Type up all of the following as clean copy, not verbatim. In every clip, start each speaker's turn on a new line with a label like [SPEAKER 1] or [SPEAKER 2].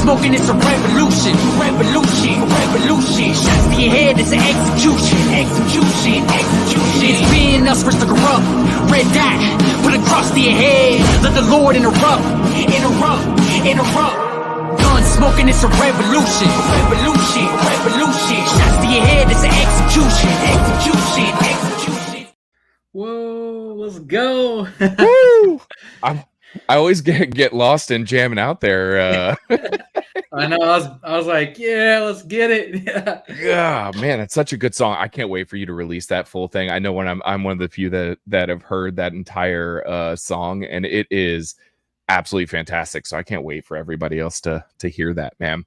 [SPEAKER 1] smoking, it's a revolution. Revolution, revolution. Shots to your head, it's an execution. Execution, execution. It's being us versus the corrupt. Red dot, put a cross to your head. Let the Lord interrupt. Interrupt, interrupt. Gun smoking, it's a revolution. Revolution, revolution. Shots to your head, it's an execution. Execution, execution.
[SPEAKER 2] Whoa, let's go.
[SPEAKER 3] Woo! I always get lost in jamming out there.
[SPEAKER 2] I know. I was like, yeah, let's get it.
[SPEAKER 3] Yeah, man, it's such a good song. I can't wait for you to release that full thing. I know when I'm one of the few that have heard that entire song, and it is absolutely fantastic. So I can't wait for everybody else to hear that, man.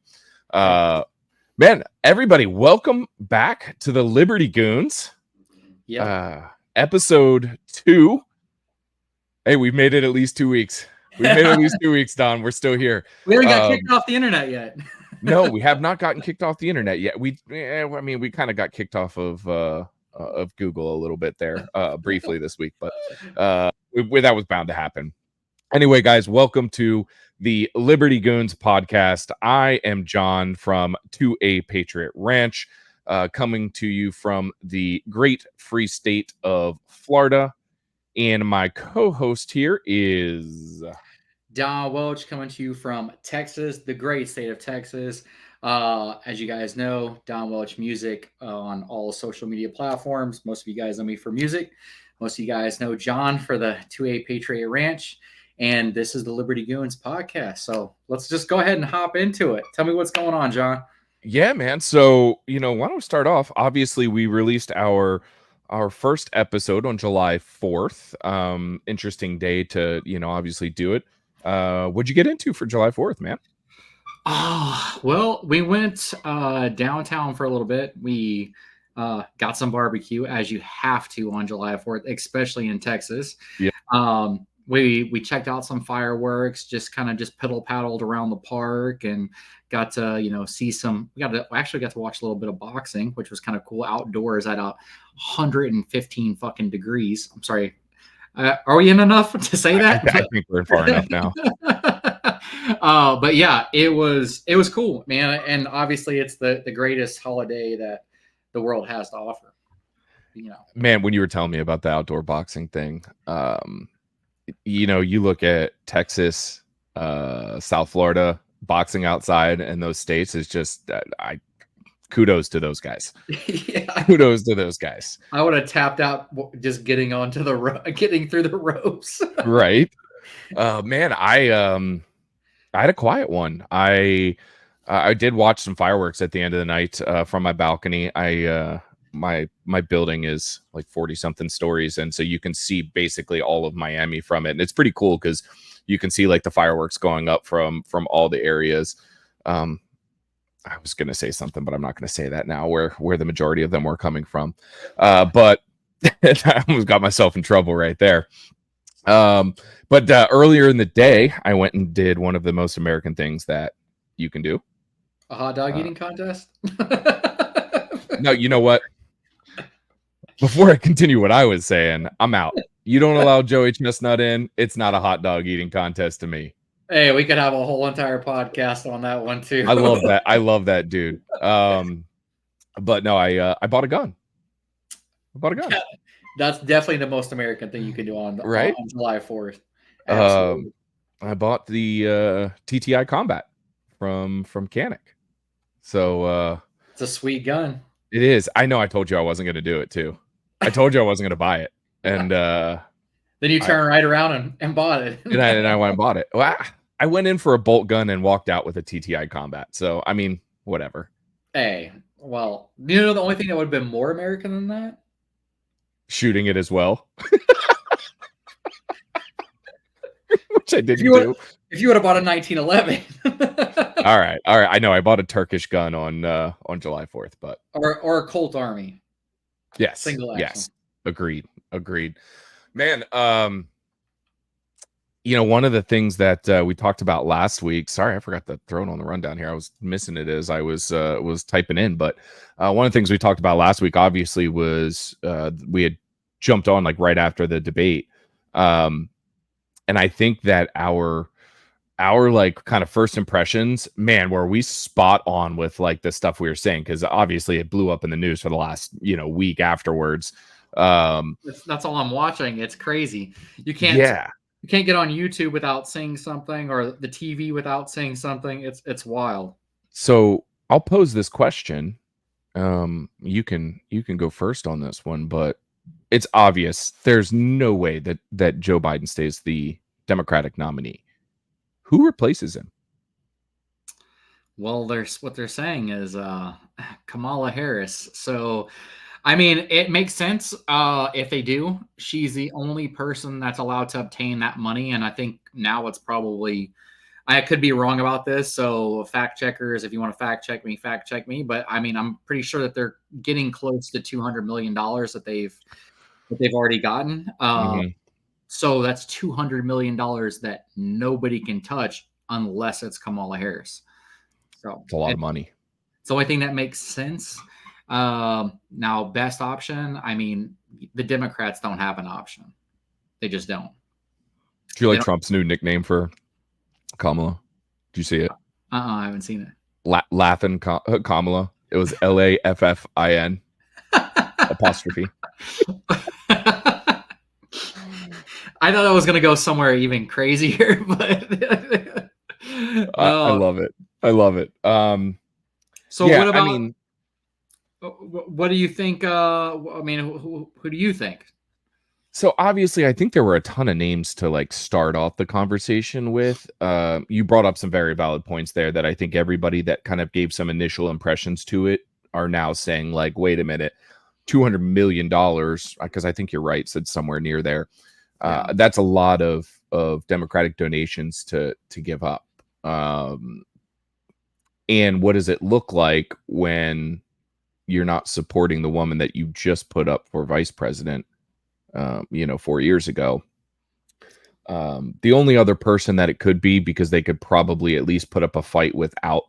[SPEAKER 3] Man, everybody, welcome back to the Liberty Goons.
[SPEAKER 2] Yeah.
[SPEAKER 3] Episode 2. Hey, we've made it at least 2 weeks. We've made it at least 2 weeks, Don. We're still here.
[SPEAKER 2] We haven't got kicked off the internet yet.
[SPEAKER 3] No, we have not gotten kicked off the internet yet. We kind of got kicked off of Google a little bit there briefly this week, but that was bound to happen. Anyway, guys, welcome to the Liberty Goons podcast. I am John from 2A Patriot Ranch, coming to you from the great free state of Florida. And my co-host here is
[SPEAKER 2] Don Welch, coming to you from Texas, the great state of Texas. As you guys know, Don Welch Music on all social media platforms. Most of you guys know me for music. Most of you guys know John for the 2A Patriot Ranch. And this is the Liberty Goons podcast. So let's just go ahead and hop into it. Tell me what's going on, John.
[SPEAKER 3] Yeah, man. So, why don't we start off? Obviously, we released our first episode on July 4th. Interesting day to, obviously do it. What'd you get into for July 4th, man?
[SPEAKER 2] Well, we went downtown for a little bit. We got some barbecue, as you have to on July 4th, especially in Texas.
[SPEAKER 3] Yeah.
[SPEAKER 2] We checked out some fireworks, just piddle paddled around the park and got to, see some, actually got to watch a little bit of boxing, which was kind of cool outdoors at 115 fucking degrees. I'm sorry. Are we in enough to say that?
[SPEAKER 3] I think we're far enough now.
[SPEAKER 2] But yeah, it was cool, man. And obviously it's the greatest holiday that the world has to offer.
[SPEAKER 3] Man, when you were telling me about the outdoor boxing thing, you look at Texas, South Florida, boxing outside, and those states is just, kudos to those guys.
[SPEAKER 2] Yeah.
[SPEAKER 3] Kudos to those guys.
[SPEAKER 2] I would have tapped out just getting through the ropes. Right.
[SPEAKER 3] Man, I had a quiet one. I did watch some fireworks at the end of the night from my balcony. My building is like 40 something stories, and so you can see basically all of Miami from it, and it's pretty cool because you can see like the fireworks going up from all the areas. I was going to say something, but I'm not going to say that now, where the majority of them were coming from. But I almost got myself in trouble right there. But earlier in the day, I went and did one of the most American things that you can do.
[SPEAKER 2] A hot dog eating contest?
[SPEAKER 3] No, you know what? Before I continue what I was saying, I'm out. You don't allow Joey Chestnut in, it's not a hot dog eating contest to me.
[SPEAKER 2] Hey, we could have a whole entire podcast on that one too.
[SPEAKER 3] I love that. I love that dude. But no, I bought a gun. Yeah,
[SPEAKER 2] that's definitely the most American thing you can do on July 4th.
[SPEAKER 3] Absolutely. I bought the TTI Combat from Canic. So
[SPEAKER 2] it's a sweet gun.
[SPEAKER 3] It is. I know. I told you I wasn't going to do it too. I told you I wasn't going to buy it, and
[SPEAKER 2] then you turn right around and bought it.
[SPEAKER 3] and I went and bought it. Well, I went in for a bolt gun and walked out with a TTI Combat. So I mean, whatever.
[SPEAKER 2] Hey, well, the only thing that would have been more American than that?
[SPEAKER 3] Shooting it as well. Which I didn't do.
[SPEAKER 2] If you would have bought a 1911.
[SPEAKER 3] All right. I know I bought a Turkish gun on July 4th, but
[SPEAKER 2] or a Colt Army.
[SPEAKER 3] Yes.
[SPEAKER 2] Single action.
[SPEAKER 3] Yes. Agreed. Man, one of the things that we talked about last week. Sorry, I forgot to throw it on the rundown here. I was missing it as I was typing in. But one of the things we talked about last week, obviously, was we had jumped on like right after the debate, and I think that our our like kind of first impressions, man, were we spot on with like the stuff we were saying? Because obviously it blew up in the news for the last, week afterwards.
[SPEAKER 2] That's all I'm watching. It's crazy.
[SPEAKER 3] Yeah.
[SPEAKER 2] You can't get on YouTube without seeing something, or the TV without seeing something. It's wild.
[SPEAKER 3] So I'll pose this question. You can go first on this one, but it's obvious there's no way that Joe Biden stays the Democratic nominee. Who replaces him?
[SPEAKER 2] Well, what they're saying is Kamala Harris. So, I mean, it makes sense if they do. She's the only person that's allowed to obtain that money, and I think now it's probably. I could be wrong about this, so fact checkers, if you want to fact check me. But I mean, I'm pretty sure that they're getting close to $200 million that they've already gotten.
[SPEAKER 3] Mhm.
[SPEAKER 2] So that's $200 million that nobody can touch unless it's Kamala Harris. So
[SPEAKER 3] It's a lot of money.
[SPEAKER 2] it's the only thing that makes sense. Now, best option. I mean, the Democrats don't have an option. They just don't.
[SPEAKER 3] Do you like Trump's new nickname for Kamala? Did you see it?
[SPEAKER 2] I haven't seen it.
[SPEAKER 3] Laughin' Kamala. It was Laffin apostrophe.
[SPEAKER 2] I thought I was gonna go somewhere even crazier, but
[SPEAKER 3] I love it. I love it.
[SPEAKER 2] So
[SPEAKER 3] yeah,
[SPEAKER 2] what about?
[SPEAKER 3] I mean,
[SPEAKER 2] what do you think? I mean, who do you think?
[SPEAKER 3] so obviously, I think there were a ton of names to like start off the conversation with. You brought up some very valid points there that I think everybody that kind of gave some initial impressions to it are now saying like, wait a minute, $200 million, because I think you're right, said somewhere near there.
[SPEAKER 2] Yeah.
[SPEAKER 3] That's a lot of Democratic donations to give up. And what does it look like when you're not supporting the woman that you just put up for vice president, 4 years ago? The only other person that it could be, because they could probably at least put up a fight without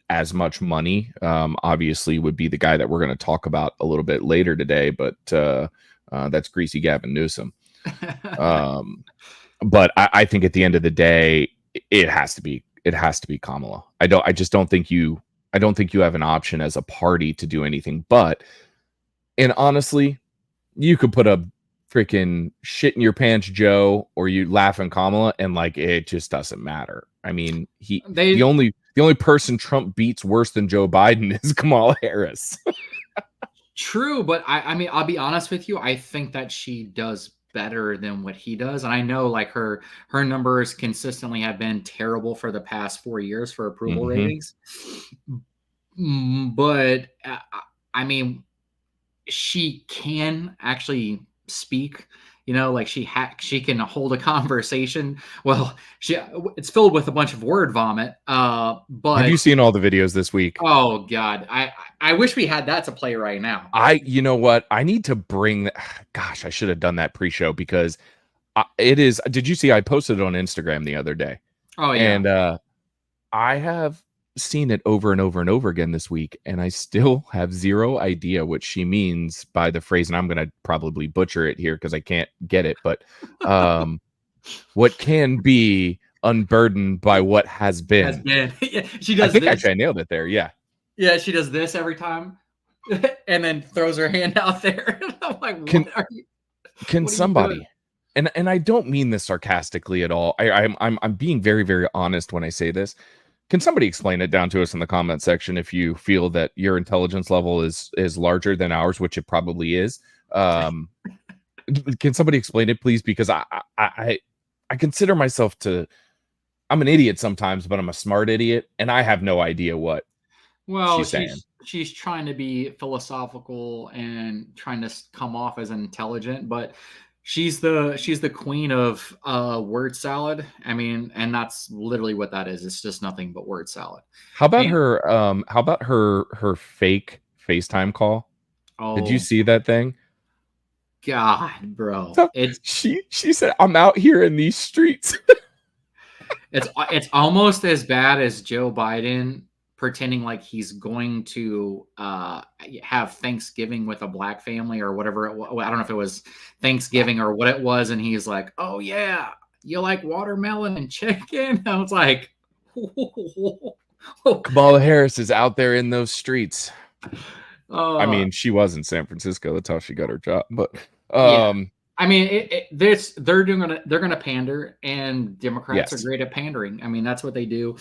[SPEAKER 3] as much money, obviously would be the guy that we're going to talk about a little bit later today, but that's Greasy Gavin Newsom. But I think at the end of the day, it has to be Kamala. I just don't think you have an option as a party to do anything but. And honestly, you could put a freaking shit in your pants Joe, or you Laughin' Kamala, and like it just doesn't matter. I mean, the only person Trump beats worse than Joe Biden is Kamala Harris.
[SPEAKER 2] True, but I mean, I'll be honest with you. I think that she does better than what he does, and I know like her numbers consistently have been terrible for the past 4 years for approval ratings. But I mean, she can actually speak. Like she can hold a conversation. Well, it's filled with a bunch of word vomit. But
[SPEAKER 3] have you seen all the videos this week?
[SPEAKER 2] Oh God, I wish we had that to play right now.
[SPEAKER 3] You know what? I need to bring. Gosh, I should have done that pre-show, because it is. Did you see? I posted it on Instagram the other day.
[SPEAKER 2] Oh yeah,
[SPEAKER 3] and I have seen it over and over and over again this week, and I still have zero idea what she means by the phrase, and I'm going to probably butcher it here because I can't get it, but what can be unburdened by what has been.
[SPEAKER 2] Yeah, she does.
[SPEAKER 3] I think actually I nailed it there. Yeah,
[SPEAKER 2] she does this every time, and then throws her hand out there. I'm like,
[SPEAKER 3] can somebody? And I don't mean this sarcastically at all. I'm being very, very honest when I say this. Can somebody explain it down to us in the comment section if you feel that your intelligence level is larger than ours, which it probably is? Can somebody explain it, please? Because I consider myself I'm an idiot sometimes, but I'm a smart idiot, and I have no idea what she's saying.
[SPEAKER 2] She's trying to be philosophical and trying to come off as intelligent, but she's the queen of word salad. I mean, and that's literally what that is. It's just nothing but word salad.
[SPEAKER 3] How about her fake FaceTime call? Oh, did you see that thing?
[SPEAKER 2] God, bro.
[SPEAKER 3] So she said, "I'm out here in these streets."
[SPEAKER 2] It's almost as bad as Joe Biden pretending like he's going to have Thanksgiving with a black family or whatever. I don't know if it was Thanksgiving or what it was. And he's like, oh yeah, you like watermelon and chicken? I was like,
[SPEAKER 3] Kamala Harris is out there in those streets. I
[SPEAKER 2] uh,
[SPEAKER 3] mean, she was in San Francisco. That's how she got her job. But
[SPEAKER 2] yeah. I mean, they're gonna pander, and Democrats are
[SPEAKER 3] yes.
[SPEAKER 2] great at pandering. I mean, that's what they do.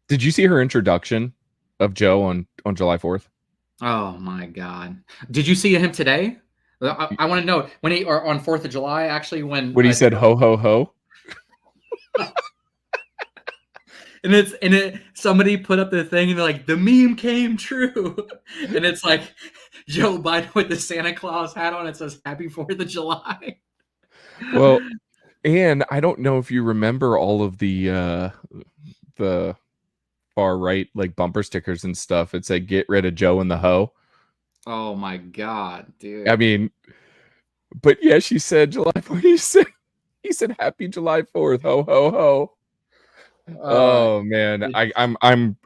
[SPEAKER 3] Did you see her introduction of Joe on July 4th?
[SPEAKER 2] Oh my God! Did you see him today? I want to know when he or on 4th of July. Actually, when
[SPEAKER 3] He said ho ho ho.
[SPEAKER 2] and somebody put up the thing and they're like, the meme came true, and it's like Joe Biden with the Santa Claus hat on. It says Happy 4th of July.
[SPEAKER 3] Well, and I don't know if you remember all of the far right like bumper stickers and stuff. It said "Get rid of Joe and the hoe."
[SPEAKER 2] Oh my God, dude!
[SPEAKER 3] I mean, but yeah, she said July 4th. He said Happy July 4th, ho ho ho. Oh man, I'm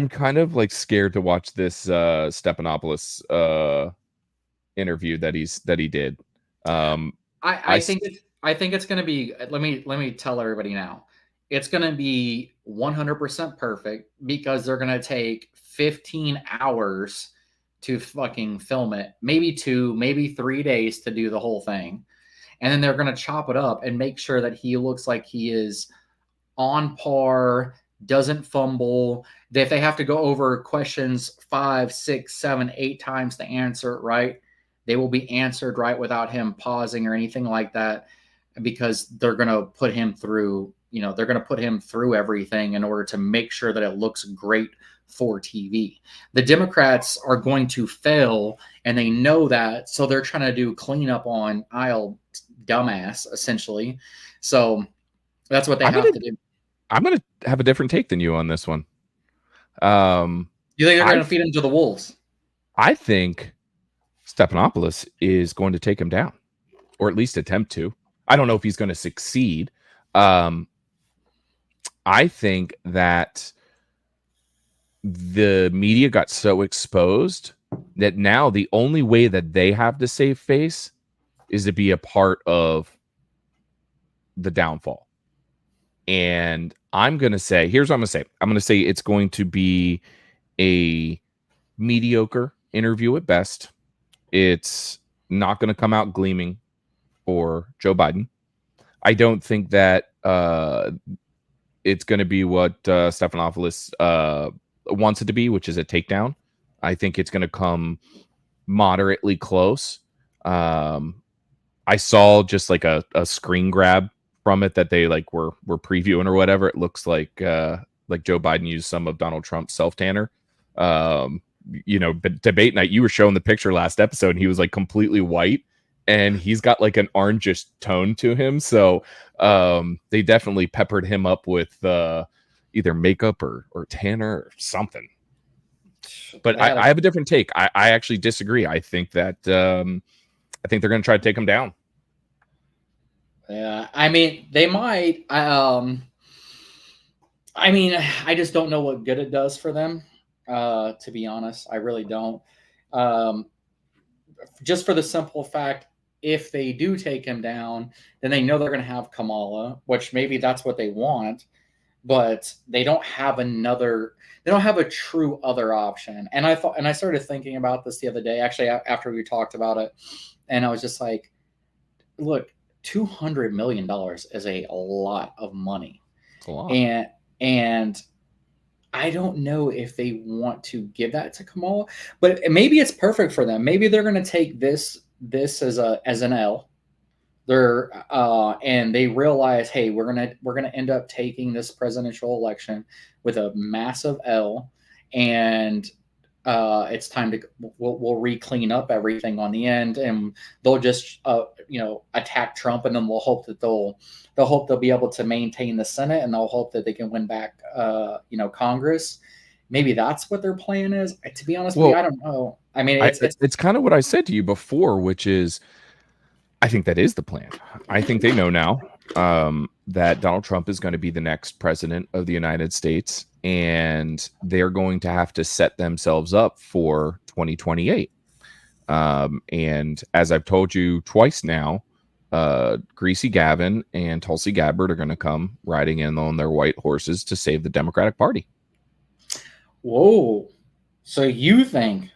[SPEAKER 3] kind of like scared to watch this Stephanopoulos interview that he did.
[SPEAKER 2] I think it's going to be. Let me tell everybody now. It's going to be 100% perfect because they're going to take 15 hours to fucking film it. Maybe 2, maybe 3 days to do the whole thing. And then they're going to chop it up and make sure that he looks like he is on par, doesn't fumble. If they have to go over questions 5, 6, 7, 8 times to answer it right, they will be answered right without him pausing or anything like that, because they're going to put him through, they're going to put him through everything in order to make sure that it looks great for TV. The Democrats are going to fail, and they know that, so they're trying to do cleanup on aisle dumbass, essentially. So that's what they have to do.
[SPEAKER 3] I'm going to have a different take than you on this one.
[SPEAKER 2] You think they're going to feed him to the wolves?
[SPEAKER 3] I think Stephanopoulos is going to take him down, or at least attempt to. I don't know if he's going to succeed. I think that the media got so exposed that now the only way that they have to save face is to be a part of the downfall. And I'm going to say, here's what I'm going to say. I'm going to say it's going to be a mediocre interview at best. It's not going to come out gleaming for Joe Biden. I don't think that it's going to be what Stephanopoulos wants it to be, which is a takedown. I think it's going to come moderately close. I saw just like a screen grab from it that they like were previewing or whatever. It looks like Joe Biden used some of Donald Trump's self tanner. But debate night, you were showing the picture last episode, and he was like completely white, and he's got like an orangish tone to him. So they definitely peppered him up with either makeup or tanner or something. But I have a different take. I actually disagree. I think that I think they're going to try to take him down.
[SPEAKER 2] Yeah, I mean, they might. I mean, I just don't know what good it does for them. To be honest, I really don't. Just for the simple fact, if they do take him down, then they know they're going to have Kamala, which maybe that's what they want, but they don't have a true other option. And I started thinking about this the other day, actually, after we talked about it, and I was just like, look, $200 million is a lot of money.
[SPEAKER 3] It's a lot.
[SPEAKER 2] And I don't know if they want to give that to Kamala, but maybe it's perfect for them. Maybe they're going to take this as an L. And they realize, hey, we're gonna end up taking this presidential election with a massive L, and it's time to we'll re-clean up everything on the end, and they'll just attack Trump, and then we'll hope that they'll be able to maintain the Senate, and they'll hope that they can win back Congress. Maybe that's what their plan is. To be honest with you, I don't know. I mean,
[SPEAKER 3] it's kind of what I said to you before, which is I think that is the plan. I think they know now that Donald Trump is going to be the next president of the United States, and they're going to have to set themselves up for 2028. And as I've told you twice now, Greasy Gavin and Tulsi Gabbard are going to come riding in on their white horses to save the Democratic Party.
[SPEAKER 2] Whoa. So you think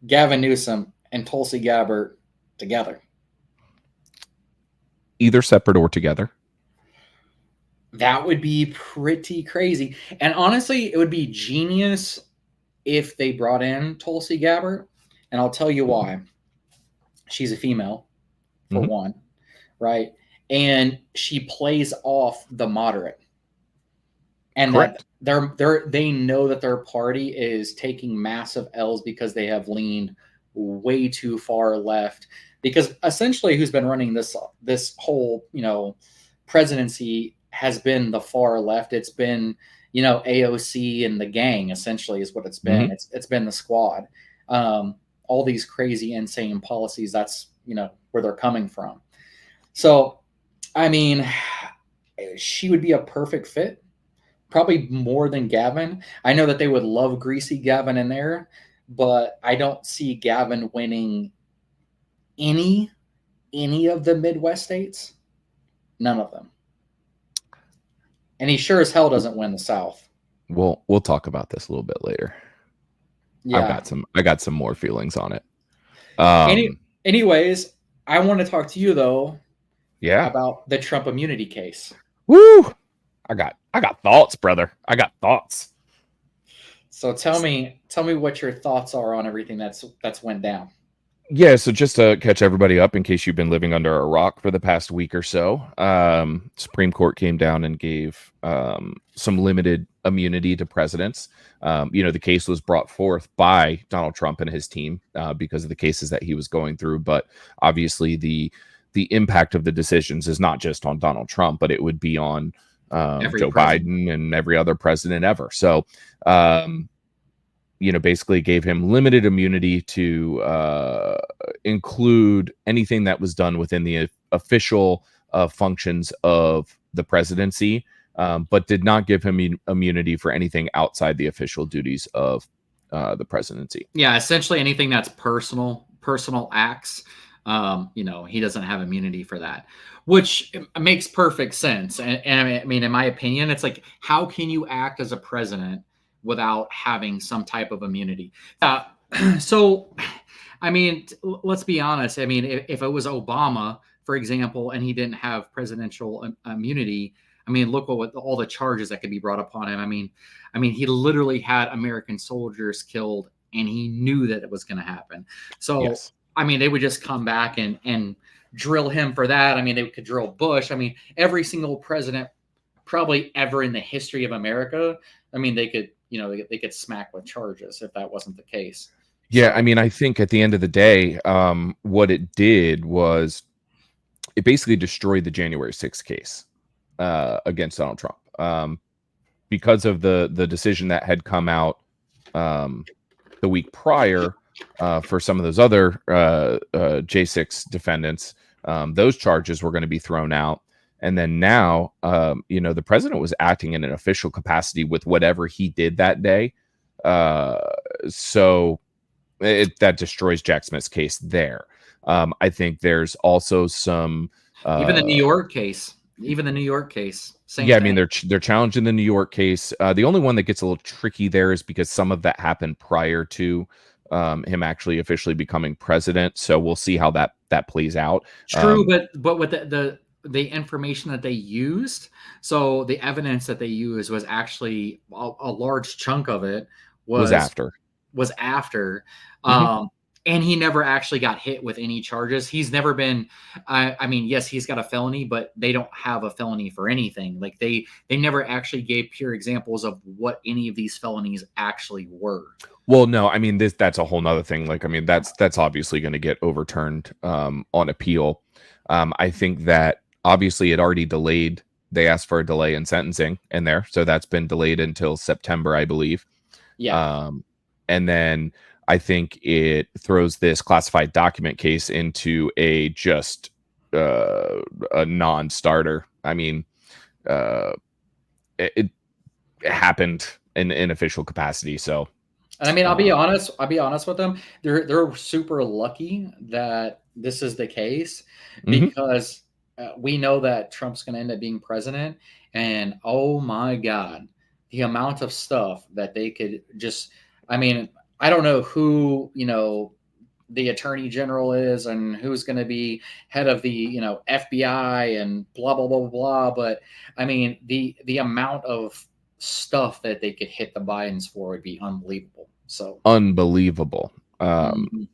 [SPEAKER 2] Gavin Newsom and Tulsi Gabbard together?
[SPEAKER 3] Either separate or together.
[SPEAKER 2] That would be pretty crazy. And honestly, it would be genius if they brought in Tulsi Gabbard. And I'll tell you why. She's a female, for one, right? And she plays off the moderate. And
[SPEAKER 3] Correct.
[SPEAKER 2] that they know that their party is taking massive L's because they have leaned way too far left. Because essentially, who's been running this whole presidency has been the far left. It's been AOC and the gang, essentially, is what it's been. It's been the squad. All these crazy, insane policies. That's where they're coming from. So, I mean, she would be a perfect fit. Probably more than Gavin. I know that they would love Greasy Gavin in there, but I don't see Gavin winning any of the Midwest states. None of them. And he sure as hell doesn't win the South.
[SPEAKER 3] We'll talk about this a little bit later.
[SPEAKER 2] Yeah.
[SPEAKER 3] I got some more feelings on it.
[SPEAKER 2] Anyways, I want to talk to you though.
[SPEAKER 3] Yeah.
[SPEAKER 2] About the Trump immunity case.
[SPEAKER 3] Woo! I got thoughts, brother. I got thoughts.
[SPEAKER 2] So tell me what your thoughts are on everything that's went down.
[SPEAKER 3] Yeah, so just to catch everybody up in case you've been living under a rock for the past week or so, Supreme Court came down and gave some limited immunity to presidents. The case was brought forth by Donald Trump and his team because of the cases that he was going through. But obviously the impact of the decisions is not just on Donald Trump, but it would be on Joe Biden and every other president ever. So, basically gave him limited immunity to include anything that was done within the official functions of the presidency, but did not give him immunity for anything outside the official duties of the presidency.
[SPEAKER 2] Yeah, essentially anything that's personal acts. He doesn't have immunity for that, which makes perfect sense. And I mean, in my opinion, it's like, how can you act as a president without having some type of immunity? So, I mean, let's be honest. I mean, if it was Obama, for example, and he didn't have presidential immunity, I mean, look what all the charges that could be brought upon him. I mean, he literally had American soldiers killed, and he knew that it was going to happen. So, yes. I mean, they would just come back and drill him for that. I mean, they could drill Bush. I mean, every single president probably ever in the history of America. I mean, they could, they could smack with charges if that wasn't the case.
[SPEAKER 3] Yeah, I mean, I think at the end of the day, what it did was it basically destroyed the January 6th case against Donald Trump because of the decision that had come out the week prior for some of those other J6 defendants. Those charges were going to be thrown out. And then now, the president was acting in an official capacity with whatever he did that day. So that destroys Jack Smith's case there. I think there's also some
[SPEAKER 2] even the New York case. Same
[SPEAKER 3] yeah,
[SPEAKER 2] thing.
[SPEAKER 3] I mean, they're challenging the New York case. The only one that gets a little tricky there is because some of that happened prior to him actually officially becoming president. So we'll see how that plays out.
[SPEAKER 2] True, but with the information that they used, so the evidence that they used was actually a large chunk of it was after. And he never actually got hit with any charges. He's never been, I mean, yes, he's got a felony, but they don't have a felony for anything. Like they never actually gave pure examples of what any of these felonies actually were.
[SPEAKER 3] Well, no, I mean, that's a whole nother thing. Like, I mean, that's obviously going to get overturned on appeal. I think that obviously it already delayed. They asked for a delay in sentencing in there. So that's been delayed until September, I believe.
[SPEAKER 2] Yeah.
[SPEAKER 3] And then I think it throws this classified document case into a just a non-starter. I mean, it happened in official capacity. So
[SPEAKER 2] And I mean, I'll be
[SPEAKER 3] Uh,
[SPEAKER 2] honest. I'll be honest with them. They're super lucky that this is the case
[SPEAKER 3] mhm.
[SPEAKER 2] because we know that Trump's going to end up being president, and oh my God, the amount of stuff that they could just. I mean, I don't know who the attorney general is and who's going to be head of the FBI and blah blah blah blah blah. But I mean, the amount of stuff that they could hit the Bidens for would be unbelievable. So,
[SPEAKER 3] Unbelievable.
[SPEAKER 2] mhm.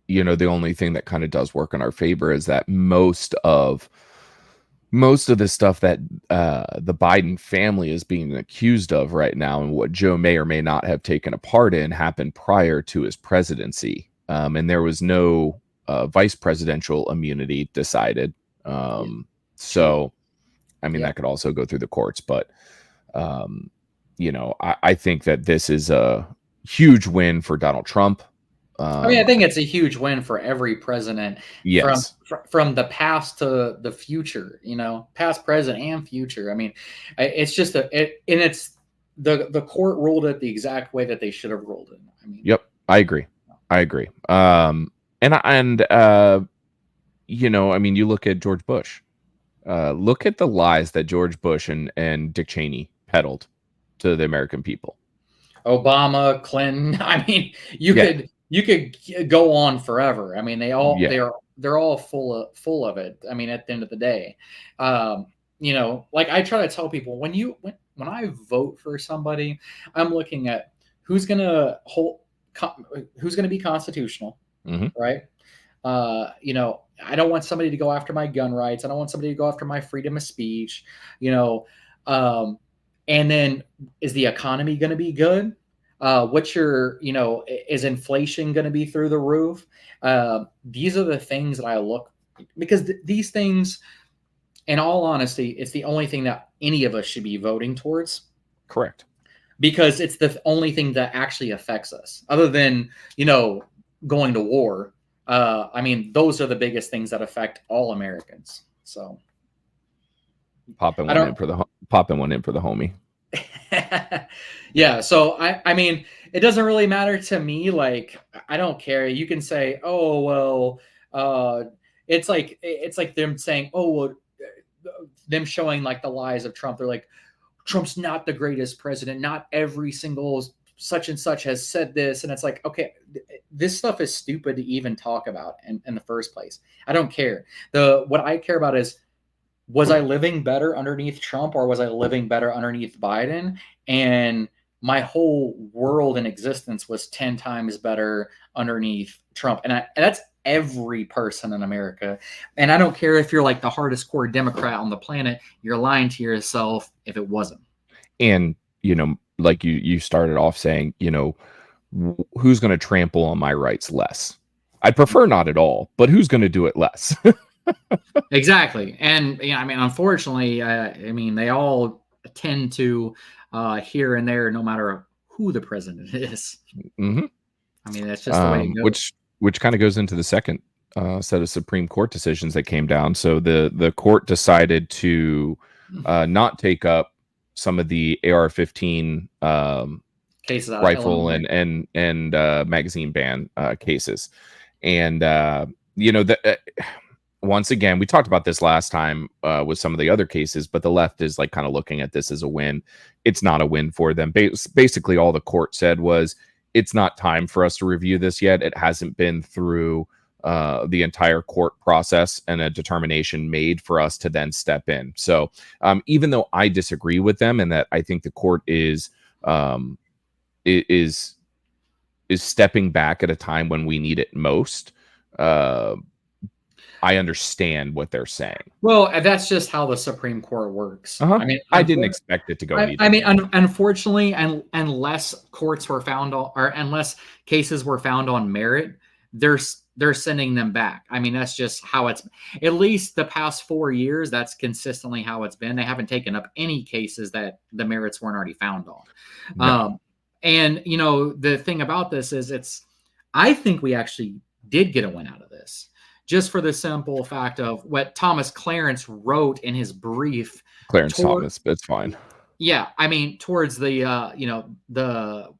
[SPEAKER 3] The only thing that kind of does work in our favor is that most of the stuff that the Biden family is being accused of right now and what Joe may or may not have taken a part in happened prior to his presidency. And there was no vice presidential immunity decided.
[SPEAKER 2] Yeah, true.
[SPEAKER 3] So, I mean,
[SPEAKER 2] Yeah.
[SPEAKER 3] that could also go through the courts. But, I think that this is a huge win for Donald Trump.
[SPEAKER 2] I mean, I
[SPEAKER 3] Um,
[SPEAKER 2] think it's a huge win for every president from
[SPEAKER 3] yes,
[SPEAKER 2] from the past to the future. Past, present, and future. I mean, it's just and it's the court ruled it the exact way that they should have ruled it. I mean,
[SPEAKER 3] yep, I agree. I agree. I mean, you look at George Bush. Look at the lies that George Bush and Dick Cheney peddled to the American people.
[SPEAKER 2] Obama, Clinton. I mean, you
[SPEAKER 3] Yeah,
[SPEAKER 2] could you could go on forever. I mean,
[SPEAKER 3] yeah,
[SPEAKER 2] they're all full of it. I mean, at the end of the day, like I try to tell people when I vote for somebody, I'm looking at who's gonna who's gonna be constitutional,
[SPEAKER 3] hmm
[SPEAKER 2] right? I don't want somebody to go after my gun rights. I don't want somebody to go after my freedom of speech. You know, um, and then is the economy going to be good? What's your, is inflation going to be through the roof? These are the things that I look because these things, in all honesty, it's the only thing that any of us should be voting towards
[SPEAKER 3] correct.
[SPEAKER 2] because it's the only thing that actually affects us, other than going to war. I mean, those are the biggest things that affect all Americans. So I don't.
[SPEAKER 3] Popping one in for the homie.
[SPEAKER 2] Yeah, so I mean, it doesn't really matter to me. Like, I don't care. You can say, oh well, uh, it's like them saying, oh well, them showing like the lies of Trump. They're like, Trump's not the greatest president. Not every single such and such has said this. And it's like, okay, this stuff is stupid to even talk about in the first place. I don't care. What I care about is, was I living better underneath Trump or was I living better underneath Biden? And my whole world and existence was 10 times better underneath Trump. And that's every person in America. And I don't care if you're like the hardest core Democrat on the planet, you're lying to yourself if it wasn't.
[SPEAKER 3] And like you started off saying, who's going to trample on my rights less? I'd prefer not at all, but who's going to do it less?
[SPEAKER 2] Exactly. And I mean, unfortunately, I mean, they all tend to here and there, no matter who the president is.
[SPEAKER 3] hmm
[SPEAKER 2] I mean, that's just the way it goes.
[SPEAKER 3] which kind of goes into the second set of Supreme Court decisions that came down. So the court decided to not take up some of the AR-15
[SPEAKER 2] Cases out of
[SPEAKER 3] rifle
[SPEAKER 2] Illinois.
[SPEAKER 3] and magazine ban cases, and that. Once again, we talked about this last time with some of the other cases, but the left is like kind of looking at this as a win. It's not a win for them. Basically, all the court said was it's not time for us to review this yet. It hasn't been through the entire court process and a determination made for us to then step in. So even though I disagree with them and that I think the court is stepping back at a time when we need it most, I understand what they're saying.
[SPEAKER 2] Well, that's just how the Supreme Court works.
[SPEAKER 3] Uh-huh.
[SPEAKER 2] I mean,
[SPEAKER 3] I didn't expect it to go
[SPEAKER 2] I mean,
[SPEAKER 3] either.
[SPEAKER 2] unfortunately, and unless courts were found on, or unless cases were found on merit, they're sending them back. I mean, that's just how it's. At least the past 4 years, that's consistently how it's been. They haven't taken up any cases that the merits weren't already found on.
[SPEAKER 3] No.
[SPEAKER 2] And the thing about this is, I think we actually did get a win out of this. Just for the simple fact of what Thomas Clarence wrote in his brief.
[SPEAKER 3] Clarence Thomas, it's fine.
[SPEAKER 2] Yeah, I mean, towards the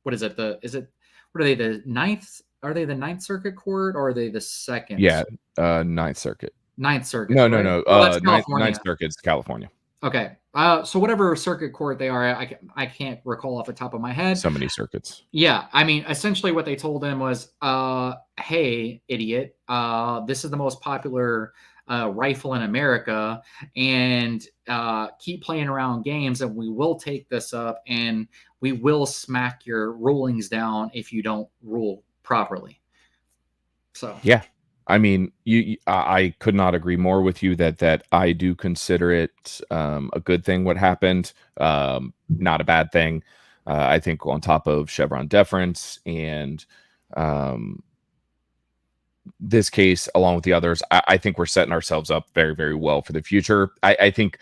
[SPEAKER 2] what is it? What are they, the ninth? Are they the Ninth Circuit Court, or are they the second?
[SPEAKER 3] Yeah, Ninth Circuit.
[SPEAKER 2] Ninth Circuit,
[SPEAKER 3] No, no,
[SPEAKER 2] right?
[SPEAKER 3] no.
[SPEAKER 2] Oh, that's
[SPEAKER 3] Ninth
[SPEAKER 2] California.
[SPEAKER 3] Circuit's California.
[SPEAKER 2] Okay. So whatever circuit court they are, I can't recall off the top of my head.
[SPEAKER 3] So many circuits.
[SPEAKER 2] Yeah, I mean, essentially what they told him was, "Hey, idiot, this is the most popular rifle in America, and keep playing around games, and we will take this up, and we will smack your rulings down if you don't rule properly." So
[SPEAKER 3] Yeah. I mean, I could not agree more with you that I do consider it a good thing what happened, not a bad thing. I think on top of Chevron deference and this case, along with the others, I think we're setting ourselves up very, very well for the future. I think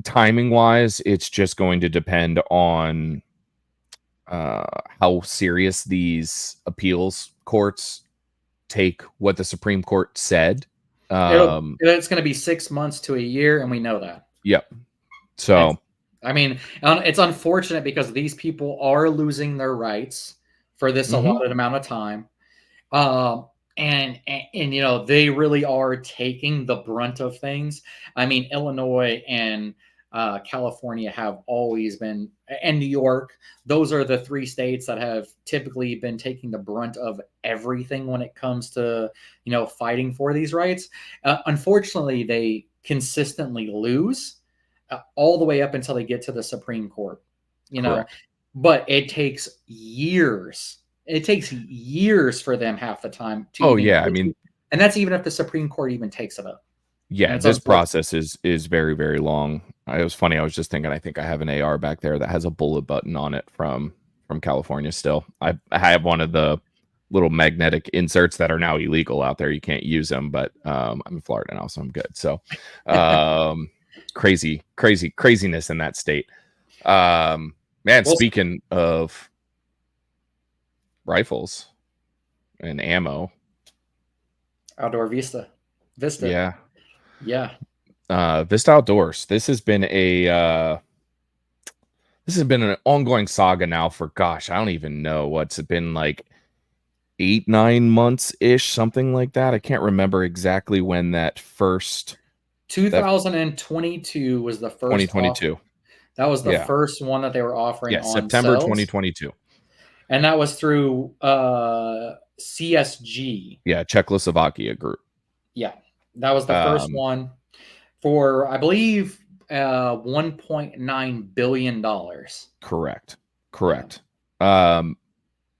[SPEAKER 3] timing wise, it's just going to depend on how serious these appeals courts take what the Supreme Court said.
[SPEAKER 2] it's going to be 6 months to a year, and we know that.
[SPEAKER 3] Yep. So,
[SPEAKER 2] I mean, it's unfortunate because these people are losing their rights for this allotted amount of time. And they really are taking the brunt of things. I mean, Illinois and California have always been, and New York, those are the three states that have typically been taking the brunt of everything when it comes to, fighting for these rights. Unfortunately, they consistently lose all the way up until they get to the Supreme Court,
[SPEAKER 3] correct.
[SPEAKER 2] But it takes years. It takes years for them half the time to.
[SPEAKER 3] Oh, yeah. I mean,
[SPEAKER 2] and that's even if the Supreme Court even takes it up.
[SPEAKER 3] Yeah, this process is very, very long. It was funny. I was just thinking, I think I have an AR back there that has a bullet button on it from California still. I have one of the little magnetic inserts that are now illegal out there. You can't use them, but I'm in Florida now, so I'm good. So craziness in that state. Man, speaking of rifles and ammo.
[SPEAKER 2] Outdoor Vista.
[SPEAKER 3] Yeah.
[SPEAKER 2] Yeah.
[SPEAKER 3] Vista Outdoors. This has been an ongoing saga now for, gosh, I don't even know what's it been, like 8-9 months ish, something like that. I can't remember exactly when that first
[SPEAKER 2] 2022 was the first
[SPEAKER 3] 2022.
[SPEAKER 2] That was the first one that they were offering on
[SPEAKER 3] September
[SPEAKER 2] sales.
[SPEAKER 3] 2022.
[SPEAKER 2] And that was through CSG.
[SPEAKER 3] Yeah, Czechoslovakia group.
[SPEAKER 2] Yeah. That was the first one for, I believe, $1.9 billion.
[SPEAKER 3] Correct.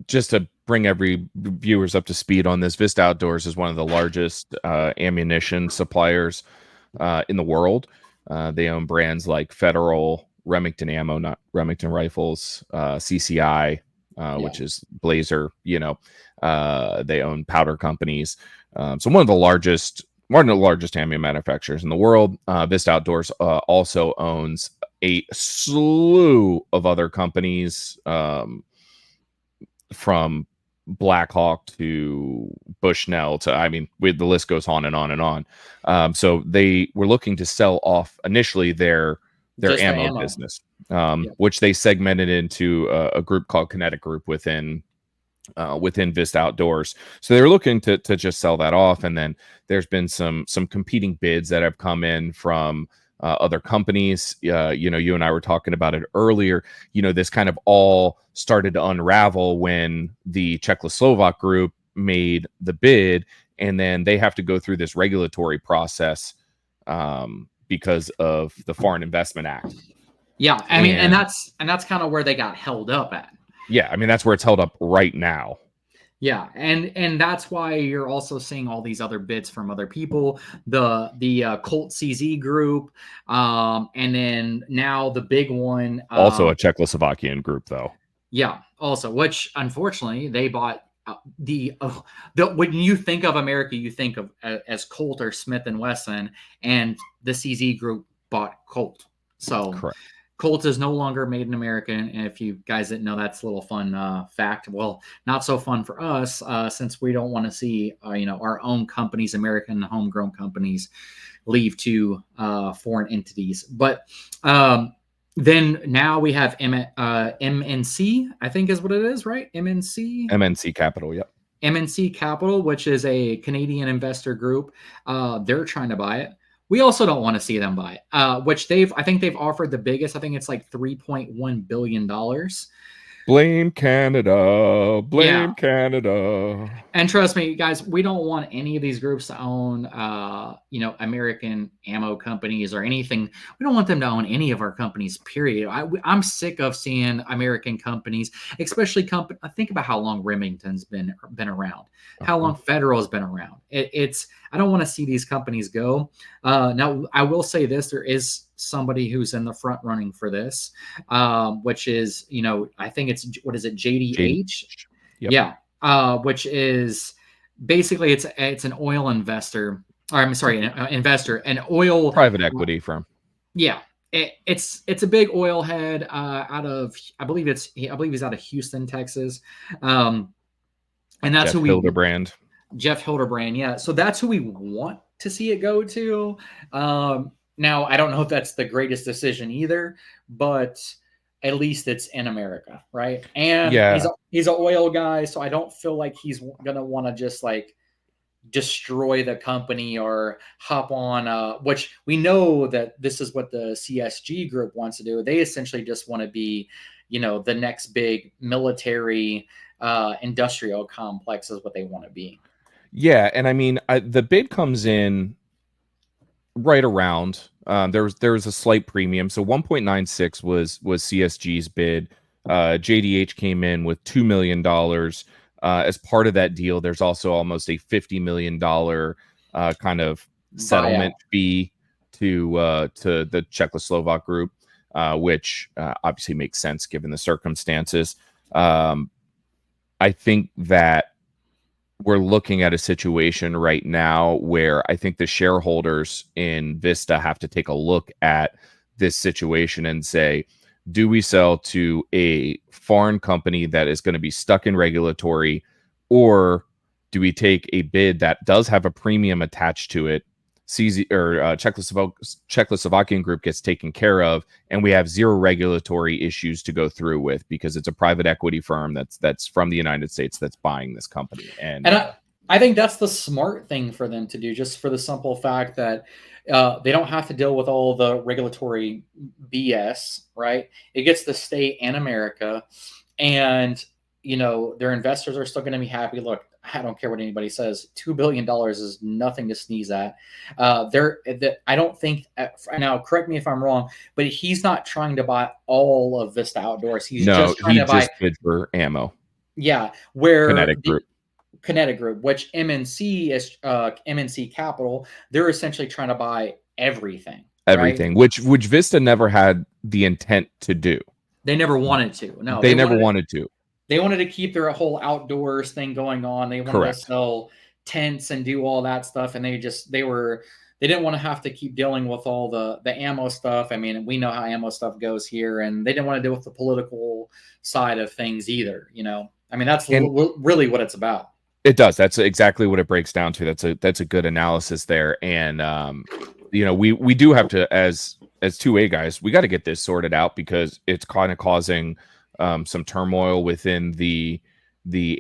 [SPEAKER 3] Just to bring every viewers up to speed on this, Vista Outdoors is one of the largest ammunition suppliers in the world. They own brands like Federal, Remington Ammo, not Remington Rifles, CCI, which is Blazer. They own powder companies. So one of the largest ammo manufacturers in the world. Vista Outdoors also owns a slew of other companies, from Blackhawk to Bushnell to, the list goes on and on and on. So they were looking to sell off initially their ammo business, which they segmented into a group called Kinetic Group within Vista Outdoors. So they were looking to just sell that off. And then there's been some competing bids that have come in from other companies. You and I were talking about it earlier. This kind of all started to unravel when the Czechoslovak group made the bid, and then they have to go through this regulatory process because of the Foreign Investment Act.
[SPEAKER 2] Yeah, and that's kind of where they got held up at.
[SPEAKER 3] Yeah, that's where it's held up right now.
[SPEAKER 2] Yeah, and that's why you're also seeing all these other bids from other people, the Colt CZ group, and then now the big one.
[SPEAKER 3] Also a Czechoslovakian group, though.
[SPEAKER 2] Yeah, also, which unfortunately they bought the when you think of America, you think of as Colt or Smith and Wesson, and the CZ group bought Colt. So
[SPEAKER 3] correct.
[SPEAKER 2] Colt is no longer made in America, and if you guys didn't know, that's a little fun fact. Well, not so fun for us since we don't want to see our own companies, American homegrown companies, leave to foreign entities. But Then now we have MNC, I think is what it is, right?
[SPEAKER 3] MNC Capital. Yep.
[SPEAKER 2] MNC Capital, which is a Canadian investor group. They're trying to buy it. We also don't want to see them buy it, which I think they've offered the biggest. I think it's like $3.1 billion.
[SPEAKER 3] Blame Canada.
[SPEAKER 2] Yeah.
[SPEAKER 3] Blame Canada.
[SPEAKER 2] And trust me, guys, we don't want any of these groups to own, American ammo companies or anything. We don't want them to own any of our companies, period. I'm sick of seeing American companies, especially think about how long Remington's been around, how long Federal's been around. I don't want to see these companies go. Now, I will say this, there is somebody who's in the front running for this, which is, I think it's, what is it, JDH?
[SPEAKER 3] Yep.
[SPEAKER 2] Yeah. Which is basically it's an oil investor, or I'm sorry, an investor, an oil
[SPEAKER 3] private equity firm.
[SPEAKER 2] Yeah, it's a big oil head out of, I believe he's out of Houston, Texas, and that's
[SPEAKER 3] Jeff Hildebrand.
[SPEAKER 2] Jeff Hildebrand, yeah. So that's who we want to see it go to. Now I don't know if that's the greatest decision either, but at least it's in America, right? And he's an oil guy, so I don't feel like he's gonna want to just like destroy the company or hop on. Which we know that this is what the CSG group wants to do. They essentially just want to be, the next big military industrial complex is what they want to be.
[SPEAKER 3] Yeah, and I mean, the bid comes in right around. There was a slight premium, so 1.96 was CSG's bid. JDH came in with $2 million as part of that deal. There's also almost a $50 million kind of settlement fee to the Czechoslovak group, which obviously makes sense given the circumstances. I think that we're looking at a situation right now where I think the shareholders in Vista have to take a look at this situation and say, do we sell to a foreign company that is going to be stuck in regulatory, or do we take a bid that does have a premium attached to it? Czechoslovakian group gets taken care of, and we have zero regulatory issues to go through with because it's a private equity firm that's from the United States that's buying this company. And
[SPEAKER 2] I think that's the smart thing for them to do, just for the simple fact that they don't have to deal with all the regulatory BS, right? It gets to stay in America, and their investors are still going to be happy. Look, I don't care what anybody says. $2 billion is nothing to sneeze at. I don't think, now correct me if I'm wrong, but he's not trying to buy all of Vista Outdoors. He's just trying to buy
[SPEAKER 3] bid for ammo.
[SPEAKER 2] Yeah, where
[SPEAKER 3] Kinetic
[SPEAKER 2] Group, which MNC is MNC Capital, they're essentially trying to buy everything.
[SPEAKER 3] Everything,
[SPEAKER 2] right?
[SPEAKER 3] which Vista never had the intent to do.
[SPEAKER 2] They never wanted to. No,
[SPEAKER 3] they never wanted to.
[SPEAKER 2] They wanted to keep their whole outdoors thing going on. They wanted to sell tents and do all that stuff, and they didn't want to have to keep dealing with all the ammo stuff. I mean, we know how ammo stuff goes here, and they didn't want to deal with the political side of things either. I mean, that's really what it's about.
[SPEAKER 3] It does. That's exactly what it breaks down to. That's a good analysis there. And we do have to, as 2A guys, we got to get this sorted out because it's kind of causing some turmoil within the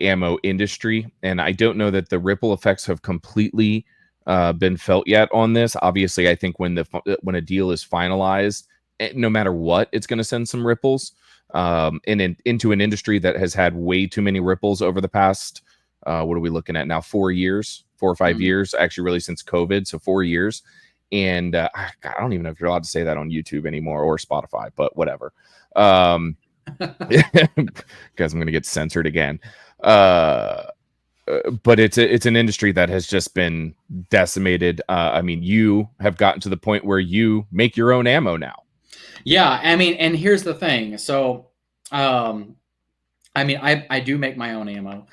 [SPEAKER 3] ammo industry. And I don't know that the ripple effects have completely been felt yet on this. Obviously, I think when a deal is finalized, no matter what, it's going to send some ripples into an industry that has had way too many ripples over the past. What are we looking at now? 4 or 5 years, actually, really since COVID. So 4 years. And God, I don't even know if you're allowed to say that on YouTube anymore or Spotify, but whatever. Because I'm going to get censored again. But it's an industry that has just been decimated. I mean, you have gotten to the point where you make your own ammo now.
[SPEAKER 2] Yeah, I mean, and here's the thing. So, I mean, I do make my own ammo,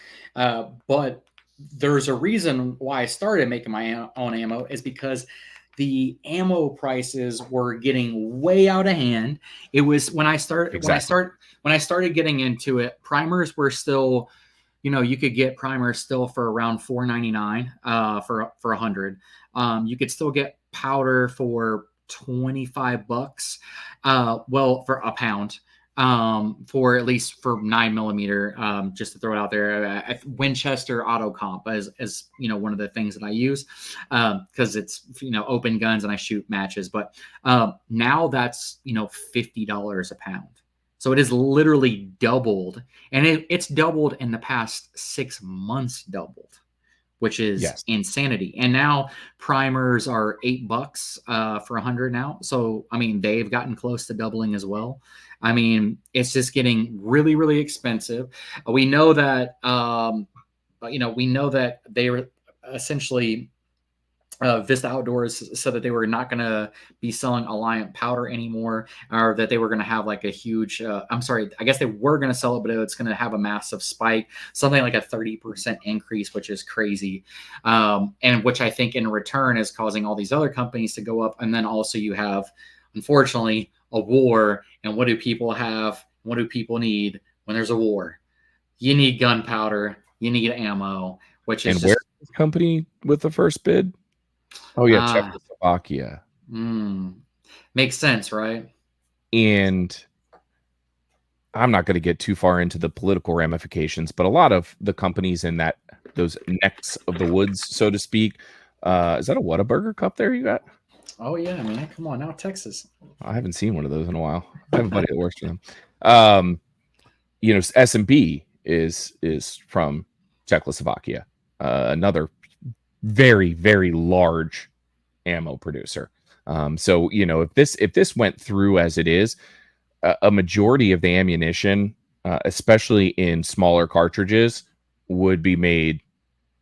[SPEAKER 2] but there's a reason why I started making my own ammo is because the ammo prices were getting way out of hand. It was when I started getting into it, primers were still, you could get primers still for around $4.99 for 100. You could still get powder for $25. Well, for a pound. For at least for 9mm, just to throw it out there, Winchester Auto Comp as one of the things that I use, because it's open guns and I shoot matches. But now that's $50 a pound. So it is literally doubled, and it's doubled in the past 6 months, doubled, which is insanity. And now primers are $8 for 100 now. So I mean, they've gotten close to doubling as well. I mean, it's just getting really, really expensive. We know that, they were essentially, Vista Outdoors said that they were not going to be selling Alliant powder anymore, or that they were going to have like a huge, I guess they were going to sell it, but it's going to have a massive spike, something like a 30% increase, which is crazy. And which I think in return is causing all these other companies to go up. And then also you have, unfortunately, a war. And what do people have? What do people need when there's a war? You need gunpowder. You need ammo, which is
[SPEAKER 3] where's the company with the first bid? Oh yeah, Czechoslovakia.
[SPEAKER 2] Makes sense, right?
[SPEAKER 3] And I'm not going to get too far into the political ramifications, but a lot of the companies in those necks of the woods, so to speak, is that a Whataburger cup there you got?
[SPEAKER 2] Oh yeah, man! Come on now, Texas.
[SPEAKER 3] I haven't seen one of those in a while. I have a buddy that works for them. S&B is from Czechoslovakia, another very, very large ammo producer. So if this went through as it is, a majority of the ammunition, especially in smaller cartridges, would be made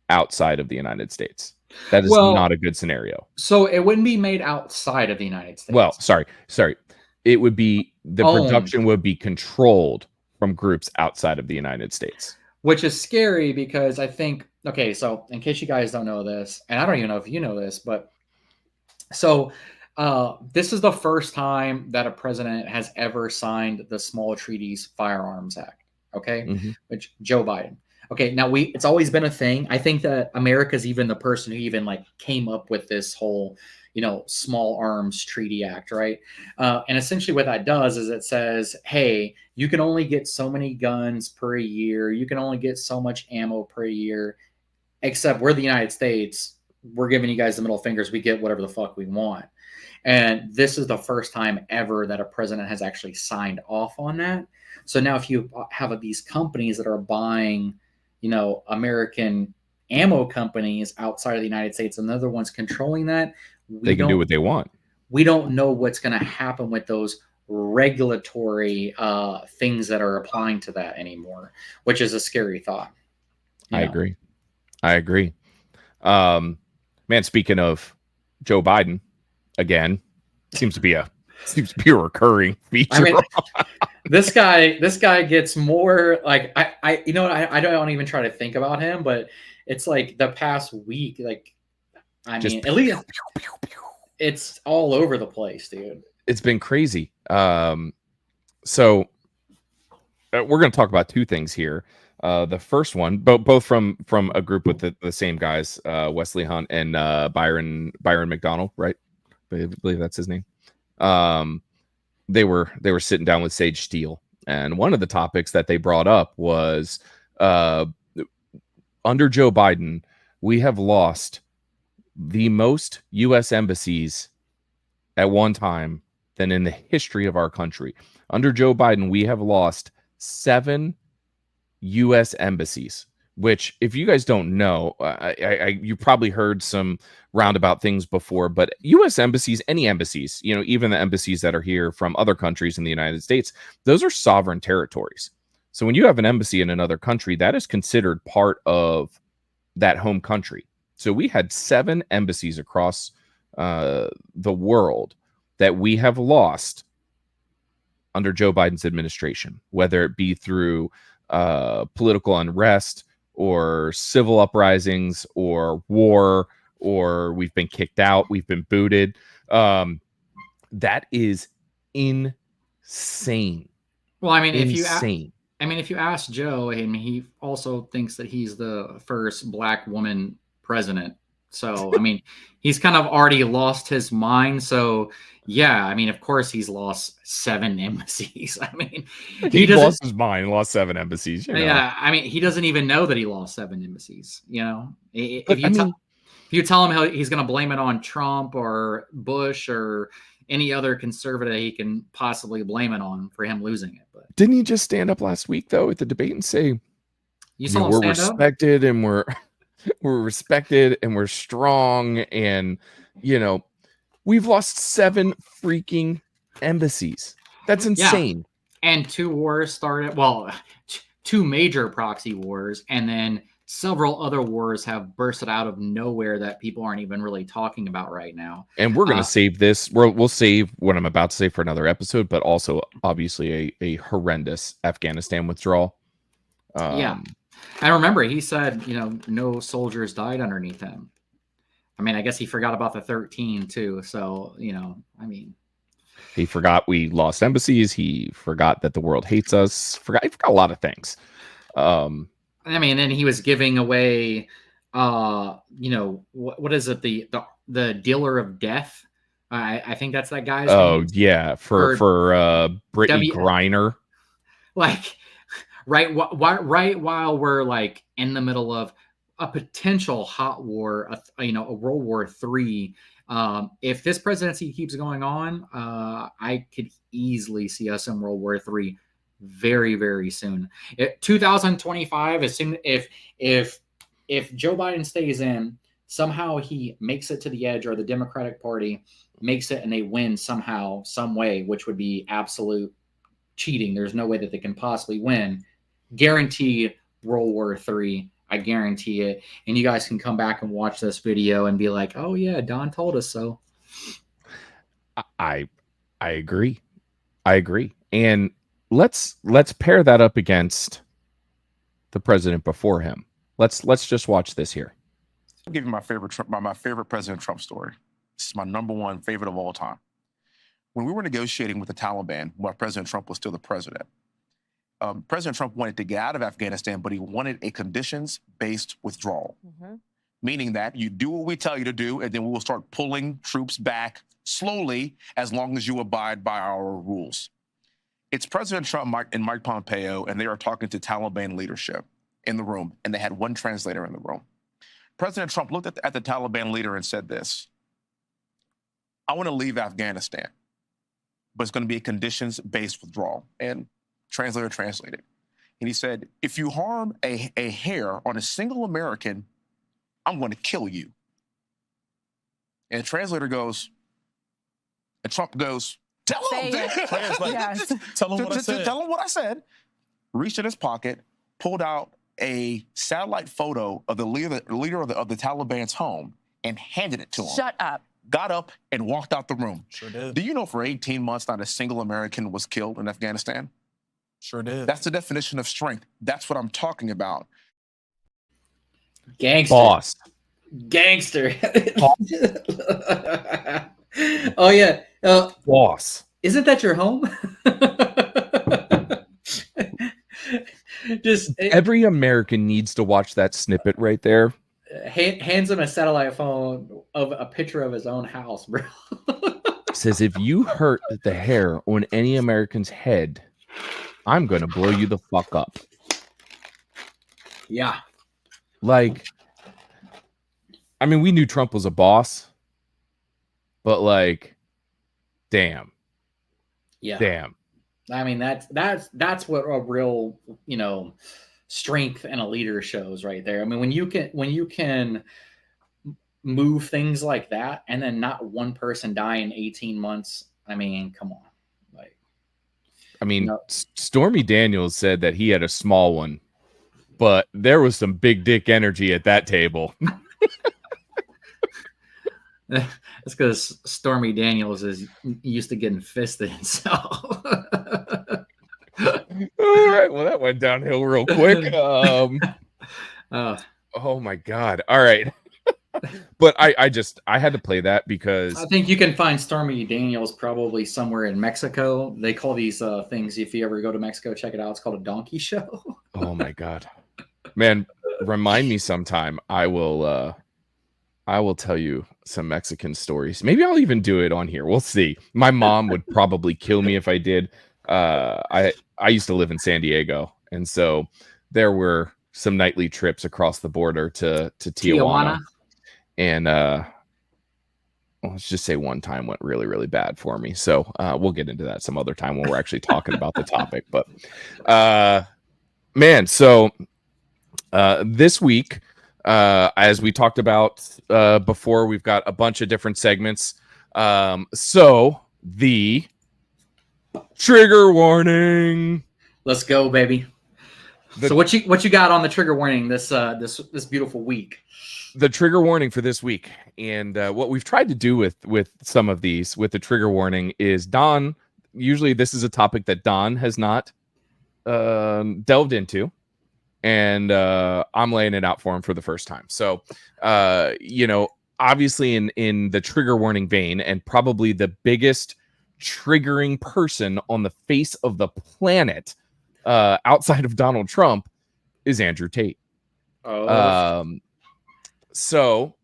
[SPEAKER 3] outside of the United States. That is not a good scenario.
[SPEAKER 2] So it wouldn't be made outside of the United States.
[SPEAKER 3] Well, sorry. It would be production would be controlled from groups outside of the United States.
[SPEAKER 2] Which is scary because I think, okay, so in case you guys don't know this, and I don't even know if you know this, but so this is the first time that a president has ever signed the Small Treaties Firearms Act, okay? Which Joe Biden. Okay, now it's always been a thing. I think that America's even the person who even came up with this whole, Small Arms Treaty Act, right? And essentially what that does is it says, hey, you can only get so many guns per year. You can only get so much ammo per year, except we're the United States. We're giving you guys the middle fingers. We get whatever the fuck we want. And this is the first time ever that a president has actually signed off on that. So now if you have these companies that are buying American ammo companies outside of the United States, and they're the ones controlling that,
[SPEAKER 3] they can do what they want.
[SPEAKER 2] We don't know what's going to happen with those regulatory things that are applying to that anymore, which is a scary thought.
[SPEAKER 3] I agree. Man, speaking of Joe Biden, again, seems to be a recurring feature.
[SPEAKER 2] I mean, this guy gets more like I don't even try to think about him, but it's like the past week, at least it's all over the place, dude.
[SPEAKER 3] It's been crazy. So we're going to talk about two things here. The first one, both from a group with the same guys, Wesley Hunt and Byron McDonald, right? I believe that's his name. They were sitting down with Sage Steele, and one of the topics that they brought up was under Joe Biden, we have lost the most U.S. embassies at one time than in the history of our country. Under Joe Biden, we have lost 7 U.S. embassies, which, if you guys don't know, you probably heard some roundabout things before, but U.S. embassies, any embassies, even the embassies that are here from other countries in the United States, those are sovereign territories. So when you have an embassy in another country, that is considered part of that home country. So we had 7 embassies across the world that we have lost under Joe Biden's administration, whether it be through political unrest or civil uprisings or war, or we've been kicked out, we've been booted. That is insane.
[SPEAKER 2] Well, I mean, if you ask Joe, I mean, he also thinks that he's the first Black woman president So, I mean, he's kind of already lost his mind. So, yeah, I mean, of course, he's lost 7 embassies. I mean,
[SPEAKER 3] He
[SPEAKER 2] doesn't.
[SPEAKER 3] lost his mind, lost 7 embassies. You know.
[SPEAKER 2] Yeah, I mean, he doesn't even know that he lost 7 embassies. You know,
[SPEAKER 3] But I mean,
[SPEAKER 2] if you tell him how he's going to blame it on Trump or Bush or any other conservative he can possibly blame it on for him losing it. But
[SPEAKER 3] didn't he just stand up last week though at the debate and say,
[SPEAKER 2] you saw him
[SPEAKER 3] we're
[SPEAKER 2] stand up?
[SPEAKER 3] respected and we're respected and we're strong, and we've lost 7 freaking embassies. That's insane.
[SPEAKER 2] Yeah. And 2 wars started. Well, 2 major proxy wars, and then several other wars have bursted out of nowhere that people aren't even really talking about right now.
[SPEAKER 3] And we're going to save this. We'll save what I'm about to say for another episode, but also obviously a horrendous Afghanistan withdrawal.
[SPEAKER 2] Yeah. I remember he said, no soldiers died underneath him. I mean, I guess he forgot about the 13 too. So, I mean,
[SPEAKER 3] he forgot we lost embassies. He forgot that the world hates us. He forgot a lot of things.
[SPEAKER 2] I mean, then he was giving away, what is it? The dealer of death. I think that's that guy's name.
[SPEAKER 3] Yeah. For Brittany Griner.
[SPEAKER 2] Like, right while we're like in the middle of a potential hot war, a World War III. If this presidency keeps going on, I could easily see us in World War III very, very soon. 2025, as soon if Joe Biden stays in, somehow he makes it to the edge, or the Democratic Party makes it and they win somehow, some way, which would be absolute cheating. There's no way that they can possibly win. Guarantee World War III. I guarantee it. And you guys can come back and watch this video and be like, oh yeah, Don told us so.
[SPEAKER 3] I agree. And let's pair that up against the president before him. Let's just watch this here.
[SPEAKER 4] I'll give you my favorite President Trump story. This is my #1 favorite of all time. When we were negotiating with the Taliban, while President Trump was still the president, President Trump wanted to get out of Afghanistan, but he wanted a conditions-based withdrawal, meaning that you do what we tell you to do, and then we will start pulling troops back slowly as long as you abide by our rules. It's President Trump and Mike Pompeo, and they are talking to Taliban leadership in the room, and they had one translator in the room. President Trump looked at the Taliban leader and said this: I want to leave Afghanistan, but it's going to be a conditions-based withdrawal. And translator translated. And he said, if you harm a hair on a single American, I'm going to kill you. And the translator goes, and Trump goes, tell him.
[SPEAKER 5] Yes.
[SPEAKER 4] Tell him what I said. Reached in his pocket, pulled out a satellite photo of the leader of the Taliban's home and handed it to him.
[SPEAKER 5] Shut up.
[SPEAKER 4] Got up and walked out the room.
[SPEAKER 6] Sure did.
[SPEAKER 4] Do you know for 18 months not a single American was killed in Afghanistan?
[SPEAKER 6] Sure did.
[SPEAKER 4] That's the definition of strength. That's what I'm talking about.
[SPEAKER 2] Gangster.
[SPEAKER 3] Boss.
[SPEAKER 2] Gangster. Oh, yeah.
[SPEAKER 3] Boss.
[SPEAKER 2] Isn't that your home?
[SPEAKER 3] Every American needs to watch that snippet right there.
[SPEAKER 2] Hands him a satellite phone of a picture of his own house, bro.
[SPEAKER 3] Says, if you hurt the hair on any American's head, I'm going to blow you the fuck up.
[SPEAKER 2] Yeah.
[SPEAKER 3] Like, I mean, we knew Trump was a boss, but like, damn.
[SPEAKER 2] Yeah.
[SPEAKER 3] Damn.
[SPEAKER 2] I mean, that's what a real, strength in a leader shows right there. I mean, when you can move things like that and then not one person die in 18 months, I mean, come on.
[SPEAKER 3] Stormy Daniels said that he had a small one, but there was some big dick energy at that table.
[SPEAKER 2] That's because Stormy Daniels is used to getting fisted himself.
[SPEAKER 3] All right. Well, that went downhill real quick. Oh my God. All right. But I had to play that because
[SPEAKER 2] I think you can find Stormy Daniels probably somewhere in Mexico. They call these things, if you ever go to Mexico, check it out. It's called a donkey show. Oh
[SPEAKER 3] my God, man, remind me sometime. I will I will tell you some Mexican stories. Maybe I'll even do it on here. We'll see. My mom would probably kill me if I did. I used to live in San Diego, and so there were some nightly trips across the border to Tijuana. And let's just say one time went really, really bad for me. So we'll get into that some other time when we're actually talking about the topic. But man, so this week, as we talked about before, we've got a bunch of different segments. So the trigger warning.
[SPEAKER 2] Let's go, baby. So what you got on the trigger warning this beautiful week?
[SPEAKER 3] The trigger warning for this week, and what we've tried to do with some of these with the trigger warning is Don. Usually, this is a topic that Don has not delved into, and I'm laying it out for him for the first time. So, obviously, in the trigger warning vein, and probably the biggest triggering person on the face of the planet, outside of Donald Trump, is Andrew Tate. So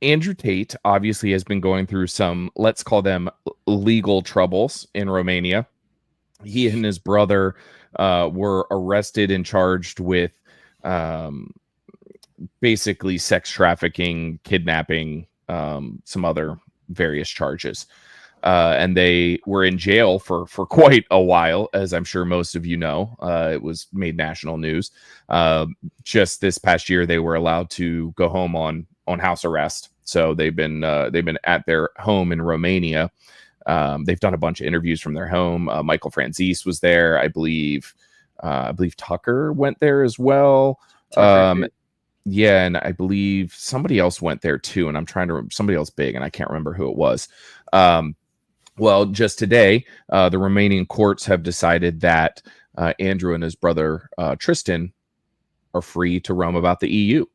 [SPEAKER 3] Andrew Tate obviously has been going through some, let's call them legal troubles in Romania. He and his brother were arrested and charged with basically sex trafficking, kidnapping, some other various charges. And they were in jail for quite a while, as I'm sure most of you know. It was made national news. Just this past year, they were allowed to go home on house arrest. So they've been at their home in Romania. They've done a bunch of interviews from their home. Michael Franzese was there, I believe. I believe Tucker went there as well. Yeah, and I believe somebody else went there too. And I'm trying to remember somebody else big, and I can't remember who it was. Well, just today, the Romanian courts have decided that Andrew and his brother Tristan are free to roam about the EU,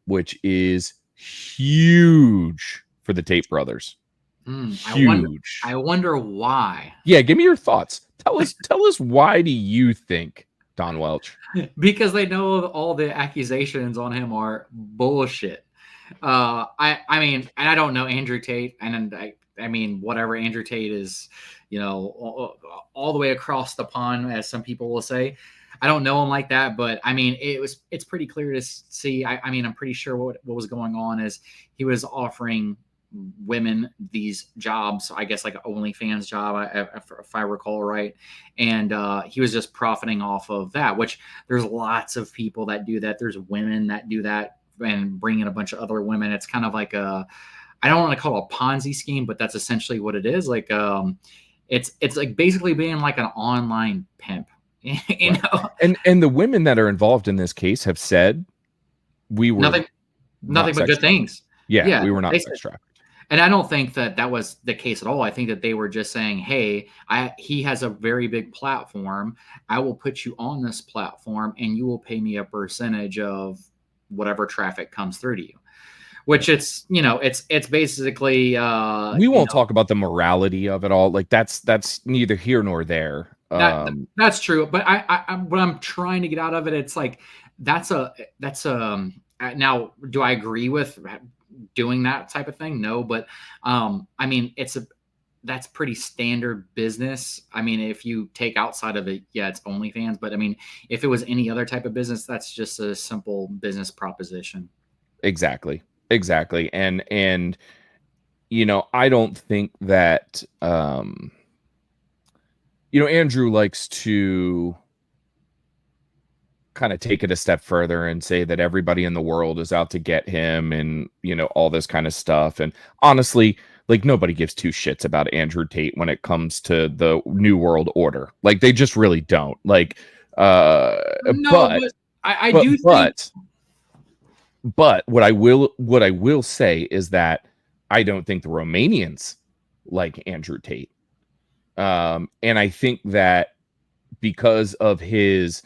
[SPEAKER 3] which is huge for the Tate brothers. Huge.
[SPEAKER 2] I wonder why.
[SPEAKER 3] Yeah, give me your thoughts. Tell us why do you think Don Welch?
[SPEAKER 2] Because they know all the accusations on him are bullshit. I mean, and I don't know Andrew Tate, and I mean, whatever Andrew Tate is, all the way across the pond, as some people will say. I don't know him like that, but I mean, it's pretty clear to see. I mean, I'm pretty sure what was going on is he was offering women these jobs, I guess like an OnlyFans job, if I recall right, and he was just profiting off of that. Which there's lots of people that do that. There's women that do that and bring in a bunch of other women. It's kind of like I don't want to call it a Ponzi scheme, but that's essentially what it is. Like, it's like basically being like an online pimp, you know.
[SPEAKER 3] And the women that are involved in this case have said we were
[SPEAKER 2] nothing but good things.
[SPEAKER 3] Yeah, we were not sex trafficked.
[SPEAKER 2] And I don't think that was the case at all. I think that they were just saying, hey, he has a very big platform. I will put you on this platform and you will pay me a percentage of whatever traffic comes through to you. Which it's basically
[SPEAKER 3] we won't talk about the morality of it all. Like that's neither here nor there.
[SPEAKER 2] That's true. But I what I'm trying to get out of it, it's like that's now, do I agree with doing that type of thing? No, but I mean, that's pretty standard business. I mean, if you take outside of it, yeah, it's OnlyFans. But I mean, if it was any other type of business, that's just a simple business proposition.
[SPEAKER 3] Exactly. And I don't think that Andrew likes to kind of take it a step further and say that everybody in the world is out to get him and all this kind of stuff. And honestly, like, nobody gives two shits about Andrew Tate when it comes to the New World Order. Like, they just really don't. Like, But what I will say is that I don't think the Romanians like Andrew Tate. And I think that because of his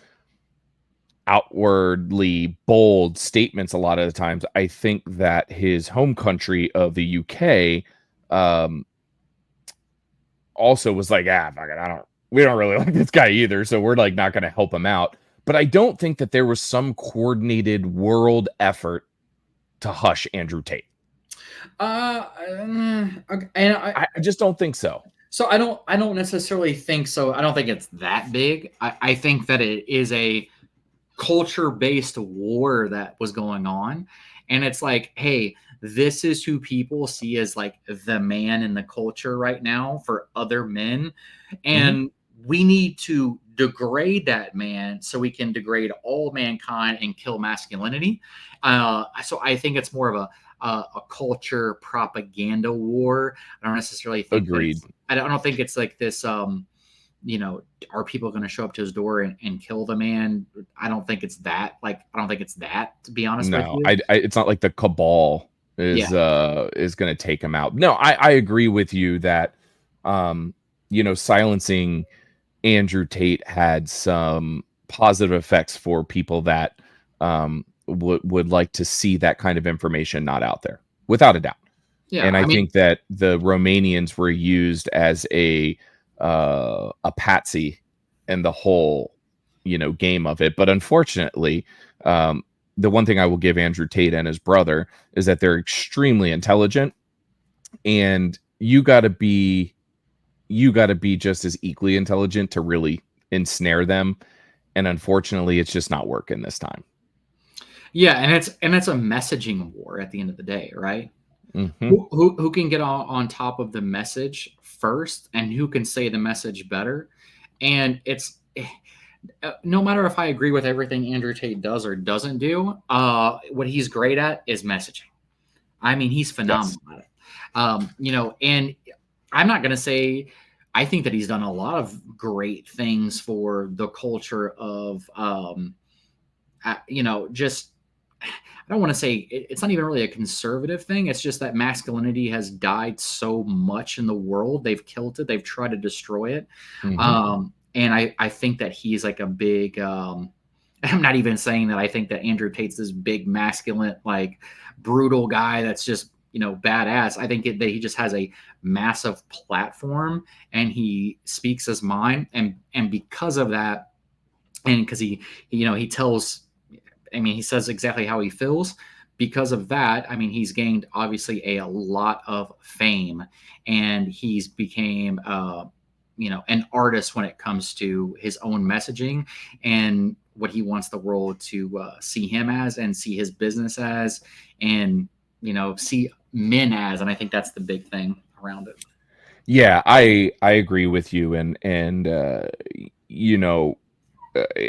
[SPEAKER 3] outwardly bold statements a lot of the times, I think that his home country of the UK also was like, fuck it, we don't really like this guy either, so we're like not going to help him out. But I don't think that there was some coordinated world effort to hush Andrew Tate.
[SPEAKER 2] Okay, and
[SPEAKER 3] I just don't think so.
[SPEAKER 2] So I don't necessarily think so. I don't think it's that big. I think that it is a culture-based war that was going on. And it's like, hey, this is who people see as like the man in the culture right now for other men. And we need to degrade that man so we can degrade all mankind and kill masculinity. So I think it's more of a culture propaganda war. I don't necessarily think
[SPEAKER 3] Agreed.
[SPEAKER 2] I don't think it's like this you know, are people going to show up to his door and kill the man? I don't think it's that. Like, I don't think it's that, to be honest with you.
[SPEAKER 3] It's not like the cabal is going to take him out. No, I agree with you that, you know, silencing Andrew Tate had some positive effects for people that would like to see that kind of information not out there, without a doubt.
[SPEAKER 2] Yeah,
[SPEAKER 3] and I think that the Romanians were used as a patsy in the whole, you know, game of it. But unfortunately, the one thing I will give Andrew Tate and his brother is that they're extremely intelligent, and you got to be just as equally intelligent to really ensnare them. And unfortunately, it's just not working this time.
[SPEAKER 2] Yeah, and it's a messaging war at the end of the day, right? Who can get on top of the message first, and who can say the message better. And it's no matter if I agree with everything Andrew Tate does or doesn't do, what he's great at is messaging. I mean, he's phenomenal at it. You know, and I'm not going to say I think that he's done a lot of great things for the culture of, you know, just, I don't want to say it's not even really a conservative thing. It's just that masculinity has died so much in the world. They've killed it. They've tried to destroy it. And I think that he's like a big, I'm not even saying that I think that Andrew Tate's this big masculine, like brutal guy that's just, you know, badass. I think that he just has a massive platform and he speaks his mind. And because of that, and because he, you know, he tells, I mean, he says exactly how he feels. Because of that, I mean, he's gained obviously a lot of fame, and he's became, you know, an artist when it comes to his own messaging and what he wants the world to see him as and see his business as, and, you know, see men as. And I think that's the big thing around it.
[SPEAKER 3] Yeah, I agree with you. And you know,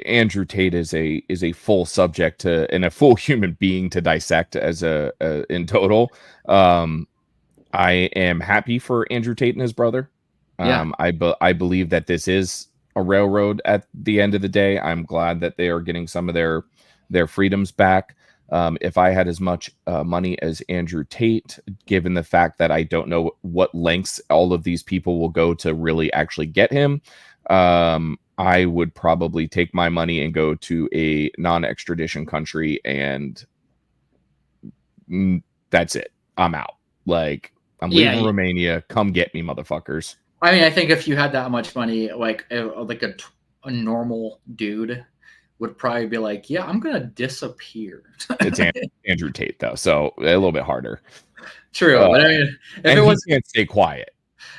[SPEAKER 3] Andrew Tate is a full subject to, and a full human being to dissect as in total. I am happy for Andrew Tate and his brother. I believe that this is a railroad at the end of the day. I'm glad that they are getting some of their freedoms back. If I had as much money as Andrew Tate, given the fact that I don't know what lengths all of these people will go to really actually get him, I would probably take my money and go to a non-extradition country, and that's it. I'm out. Like, I'm leaving Romania. Come get me, motherfuckers.
[SPEAKER 2] I mean, I think if you had that much money, like a normal dude would probably be like, yeah, I'm going to disappear.
[SPEAKER 3] It's Andrew Tate, though, so a little bit harder.
[SPEAKER 2] True. But I mean, if it was,
[SPEAKER 3] he can't stay quiet.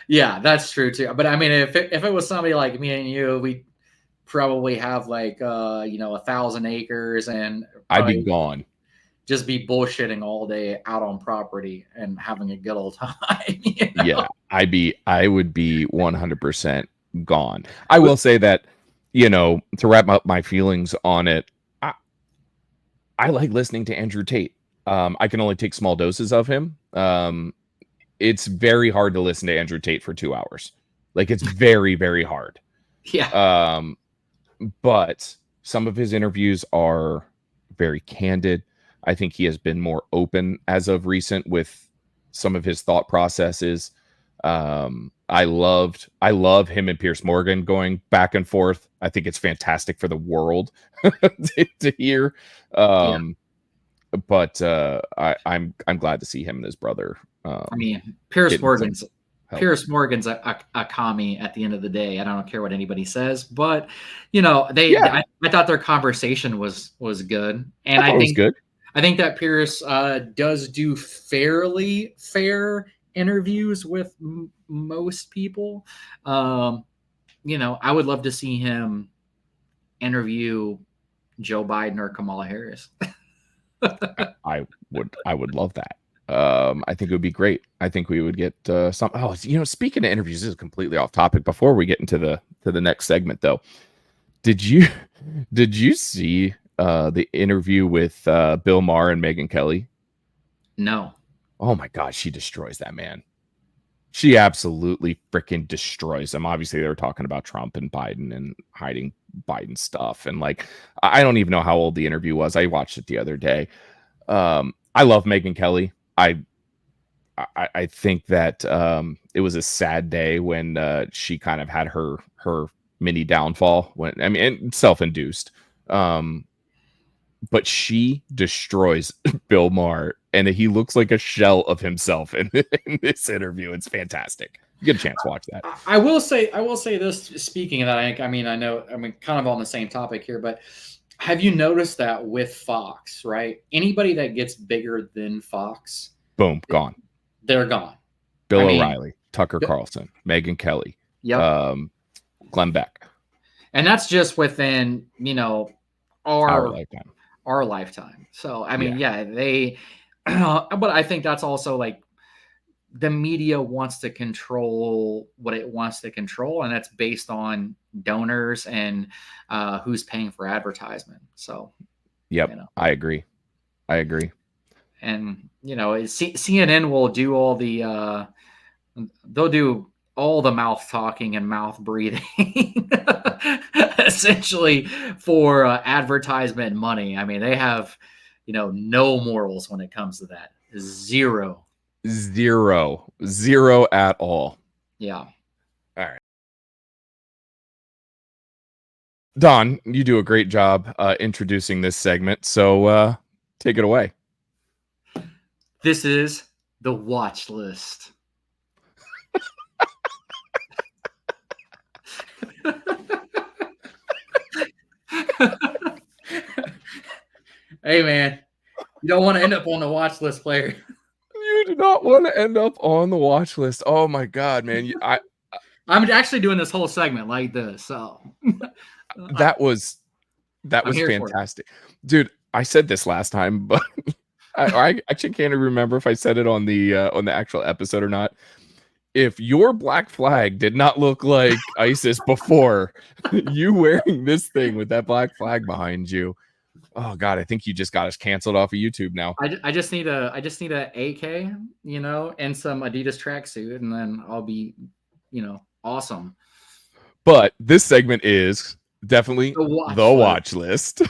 [SPEAKER 2] Yeah, that's true too. But I mean, if it was somebody like me and you, we probably have like you know, 1,000 acres, and
[SPEAKER 3] I'd be gone.
[SPEAKER 2] Just be bullshitting all day out on property and having a good old time. You know?
[SPEAKER 3] Yeah, I would be 100% gone. I will say that, you know, to wrap up my feelings on it, I like listening to Andrew Tate. I can only take small doses of him. It's very hard to listen to Andrew Tate for 2 hours. Like, it's very, very hard.
[SPEAKER 2] Yeah.
[SPEAKER 3] But some of his interviews are very candid. I think he has been more open as of recent with some of his thought processes. I love him and Piers Morgan going back and forth. I think it's fantastic for the world to hear. But I'm glad to see him and his brother.
[SPEAKER 2] I mean, Piers Morgan's a commie at the end of the day. I don't care what anybody says, but you know, I thought their conversation was good, and I think it was good. I think that Pierce does do fairly fair interviews with most people. You know, I would love to see him interview Joe Biden or Kamala Harris.
[SPEAKER 3] I would love that. I think it would be great. I think we would get some. Oh, you know, speaking of interviews, this is completely off topic. Before we get into the next segment, though, did you see the interview with Bill Maher and Megyn Kelly?
[SPEAKER 2] No.
[SPEAKER 3] Oh my God, she destroys that man. She absolutely freaking destroys him. Obviously, they were talking about Trump and Biden and hiding Biden stuff, and like I don't even know how old the interview was. I watched it the other day. I love Megyn Kelly. I think that it was a sad day when she kind of had her mini downfall. When I mean, self-induced. But she destroys Bill Maher, and he looks like a shell of himself in this interview. It's fantastic. You get a chance to watch that.
[SPEAKER 2] I will say this. Speaking of that, I mean, kind of on the same topic here, but have you noticed that with Fox, right? Anybody that gets bigger than Fox,
[SPEAKER 3] Boom, gone.
[SPEAKER 2] They're gone.
[SPEAKER 3] Bill O'Reilly, Tucker Carlson, Megyn Kelly,
[SPEAKER 2] yep.
[SPEAKER 3] Glenn Beck.
[SPEAKER 2] And that's just within, you know, our lifetime. So, I mean, yeah they, but I think that's also like the media wants to control what it wants to control. And that's based on donors and who's paying for advertisement. So,
[SPEAKER 3] yep,
[SPEAKER 2] you know.
[SPEAKER 3] I agree.
[SPEAKER 2] And, you know, CNN will do all the, they'll do all the mouth talking and mouth breathing essentially for advertisement money. I mean, they have, you know, no morals when it comes to that. Zero
[SPEAKER 3] at all.
[SPEAKER 2] Yeah.
[SPEAKER 3] All right. Don, you do a great job introducing this segment. So take it away.
[SPEAKER 2] This is the watch list. Hey man, you don't want to end up on the watch list, player.
[SPEAKER 3] You do not want to end up on the watch list. Oh my God, man!
[SPEAKER 2] I'm actually doing this whole segment like this. So
[SPEAKER 3] that was fantastic, dude. I said this last time, but I actually can't remember if I said it on the actual episode or not. If your black flag did not look like ISIS before, you wearing this thing with that black flag behind you, oh God, I think you just got us canceled off of YouTube now.
[SPEAKER 2] I just need a AK, you know, and some Adidas tracksuit, and then I'll be, you know, awesome.
[SPEAKER 3] But this segment is definitely the watch list.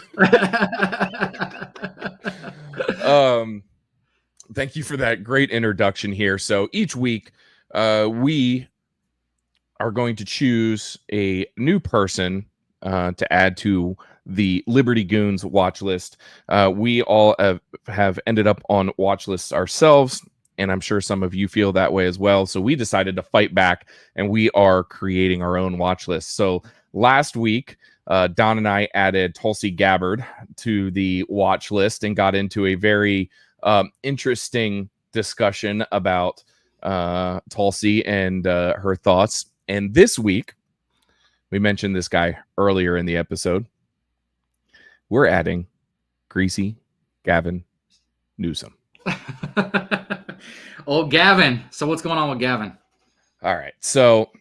[SPEAKER 3] Thank you for that great introduction here. So each week, we are going to choose a new person to add to the Liberty Goons watch list. We all have ended up on watch lists ourselves, and I'm sure some of you feel that way as well. So we decided to fight back, and we are creating our own watch list. So last week, Don and I added Tulsi Gabbard to the watch list and got into a very interesting discussion about Tulsi and her thoughts. And this week, we mentioned this guy earlier in the episode. We're adding Greasy Gavin Newsom.
[SPEAKER 2] Oh, Gavin. So what's going on with Gavin?
[SPEAKER 3] All right. So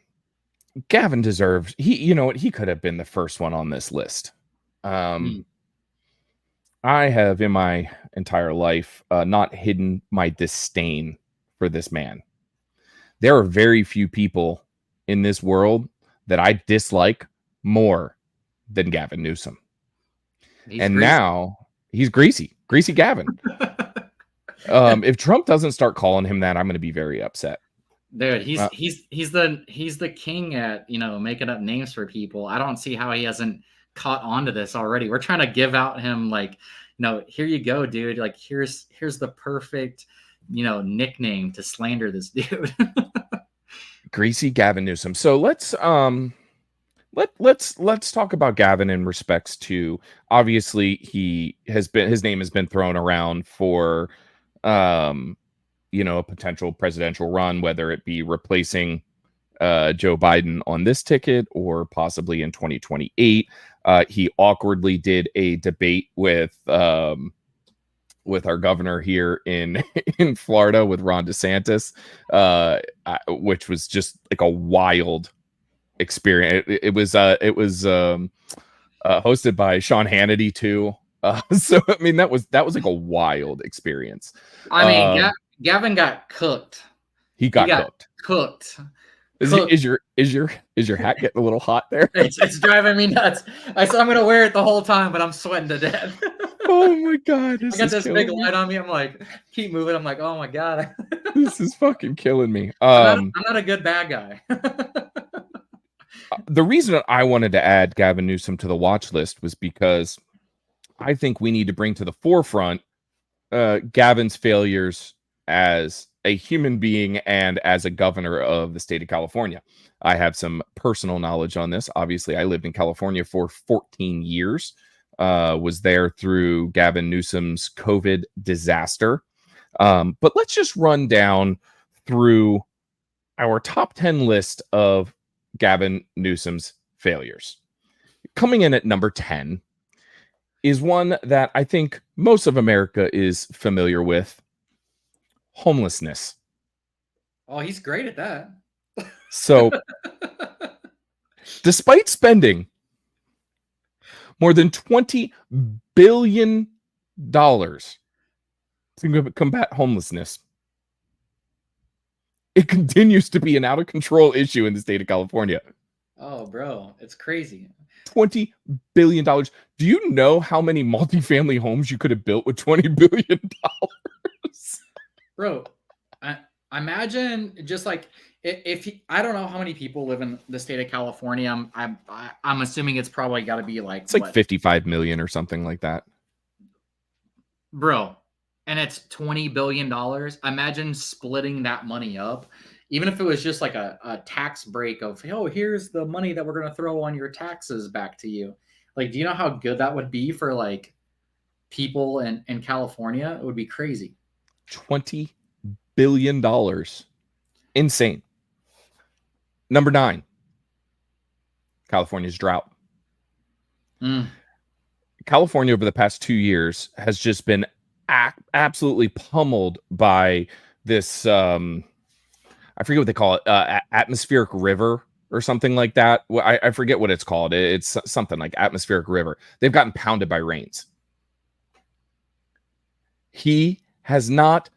[SPEAKER 3] Gavin deserves, you know what? He could have been the first one on this list. I have in my entire life not hidden my disdain for this man. There are very few people in this world that I dislike more than Gavin Newsom. Now he's Greasy Gavin. If Trump doesn't start calling him that, I'm going to be very upset.
[SPEAKER 2] Dude, he's the king at, you know, making up names for people. I don't see how he hasn't caught on to this already. We're trying to give out him like, you know, here you go, dude. Like here's the perfect, you know, nickname to slander this dude.
[SPEAKER 3] Greasy Gavin Newsom. So let's let's talk about Gavin in respects to, obviously his name has been thrown around for a potential presidential run, whether it be replacing Joe Biden on this ticket or possibly in 2028. He awkwardly did a debate with our governor here in in Florida with Ron DeSantis, which was just like a wild experience. It was hosted by Sean Hannity too. So I mean that was like a wild experience.
[SPEAKER 2] I mean, Gavin got cooked.
[SPEAKER 3] He got cooked.
[SPEAKER 2] Cooked.
[SPEAKER 3] Is your hat getting a little hot there?
[SPEAKER 2] It's driving me nuts. I'm gonna wear it the whole time, but I'm sweating to death.
[SPEAKER 3] Oh my god!
[SPEAKER 2] I got this big light on me. I'm like, keep moving. I'm like, oh my god.
[SPEAKER 3] This is fucking killing me.
[SPEAKER 2] I'm not a good bad guy.
[SPEAKER 3] The reason I wanted to add Gavin Newsom to the watch list was because I think we need to bring to the forefront Gavin's failures as a human being and as a governor of the state of California. I have some personal knowledge on this. Obviously, I lived in California for 14 years, was there through Gavin Newsom's COVID disaster. But let's just run down through our top 10 list of Gavin Newsom's failures. Coming in at number 10 is one that I think most of America is familiar with: homelessness.
[SPEAKER 2] Oh, he's great at that.
[SPEAKER 3] So, despite spending more than $20 billion to combat homelessness, it continues to be an out of control issue in the state of California.
[SPEAKER 2] Oh, bro, it's crazy.
[SPEAKER 3] $20 billion. Do you know how many multifamily homes you could have built with $20 billion?
[SPEAKER 2] Bro, I imagine just like if I don't know how many people live in the state of California. I'm assuming it's probably got to be like
[SPEAKER 3] it's like 55 million or something like that,
[SPEAKER 2] bro. And it's $20 billion. Imagine splitting that money up, even if it was just like a tax break of, oh, here's the money that we're gonna throw on your taxes back to you. Like, do you know how good that would be for like people in California? It would be crazy.
[SPEAKER 3] $20 billion. Insane. Number 9, California's drought. California over the past 2 years has just been absolutely pummeled by this, I forget what they call it, atmospheric river or something like that. I forget what it's called. It's something like atmospheric river. They've gotten pounded by rains. He has not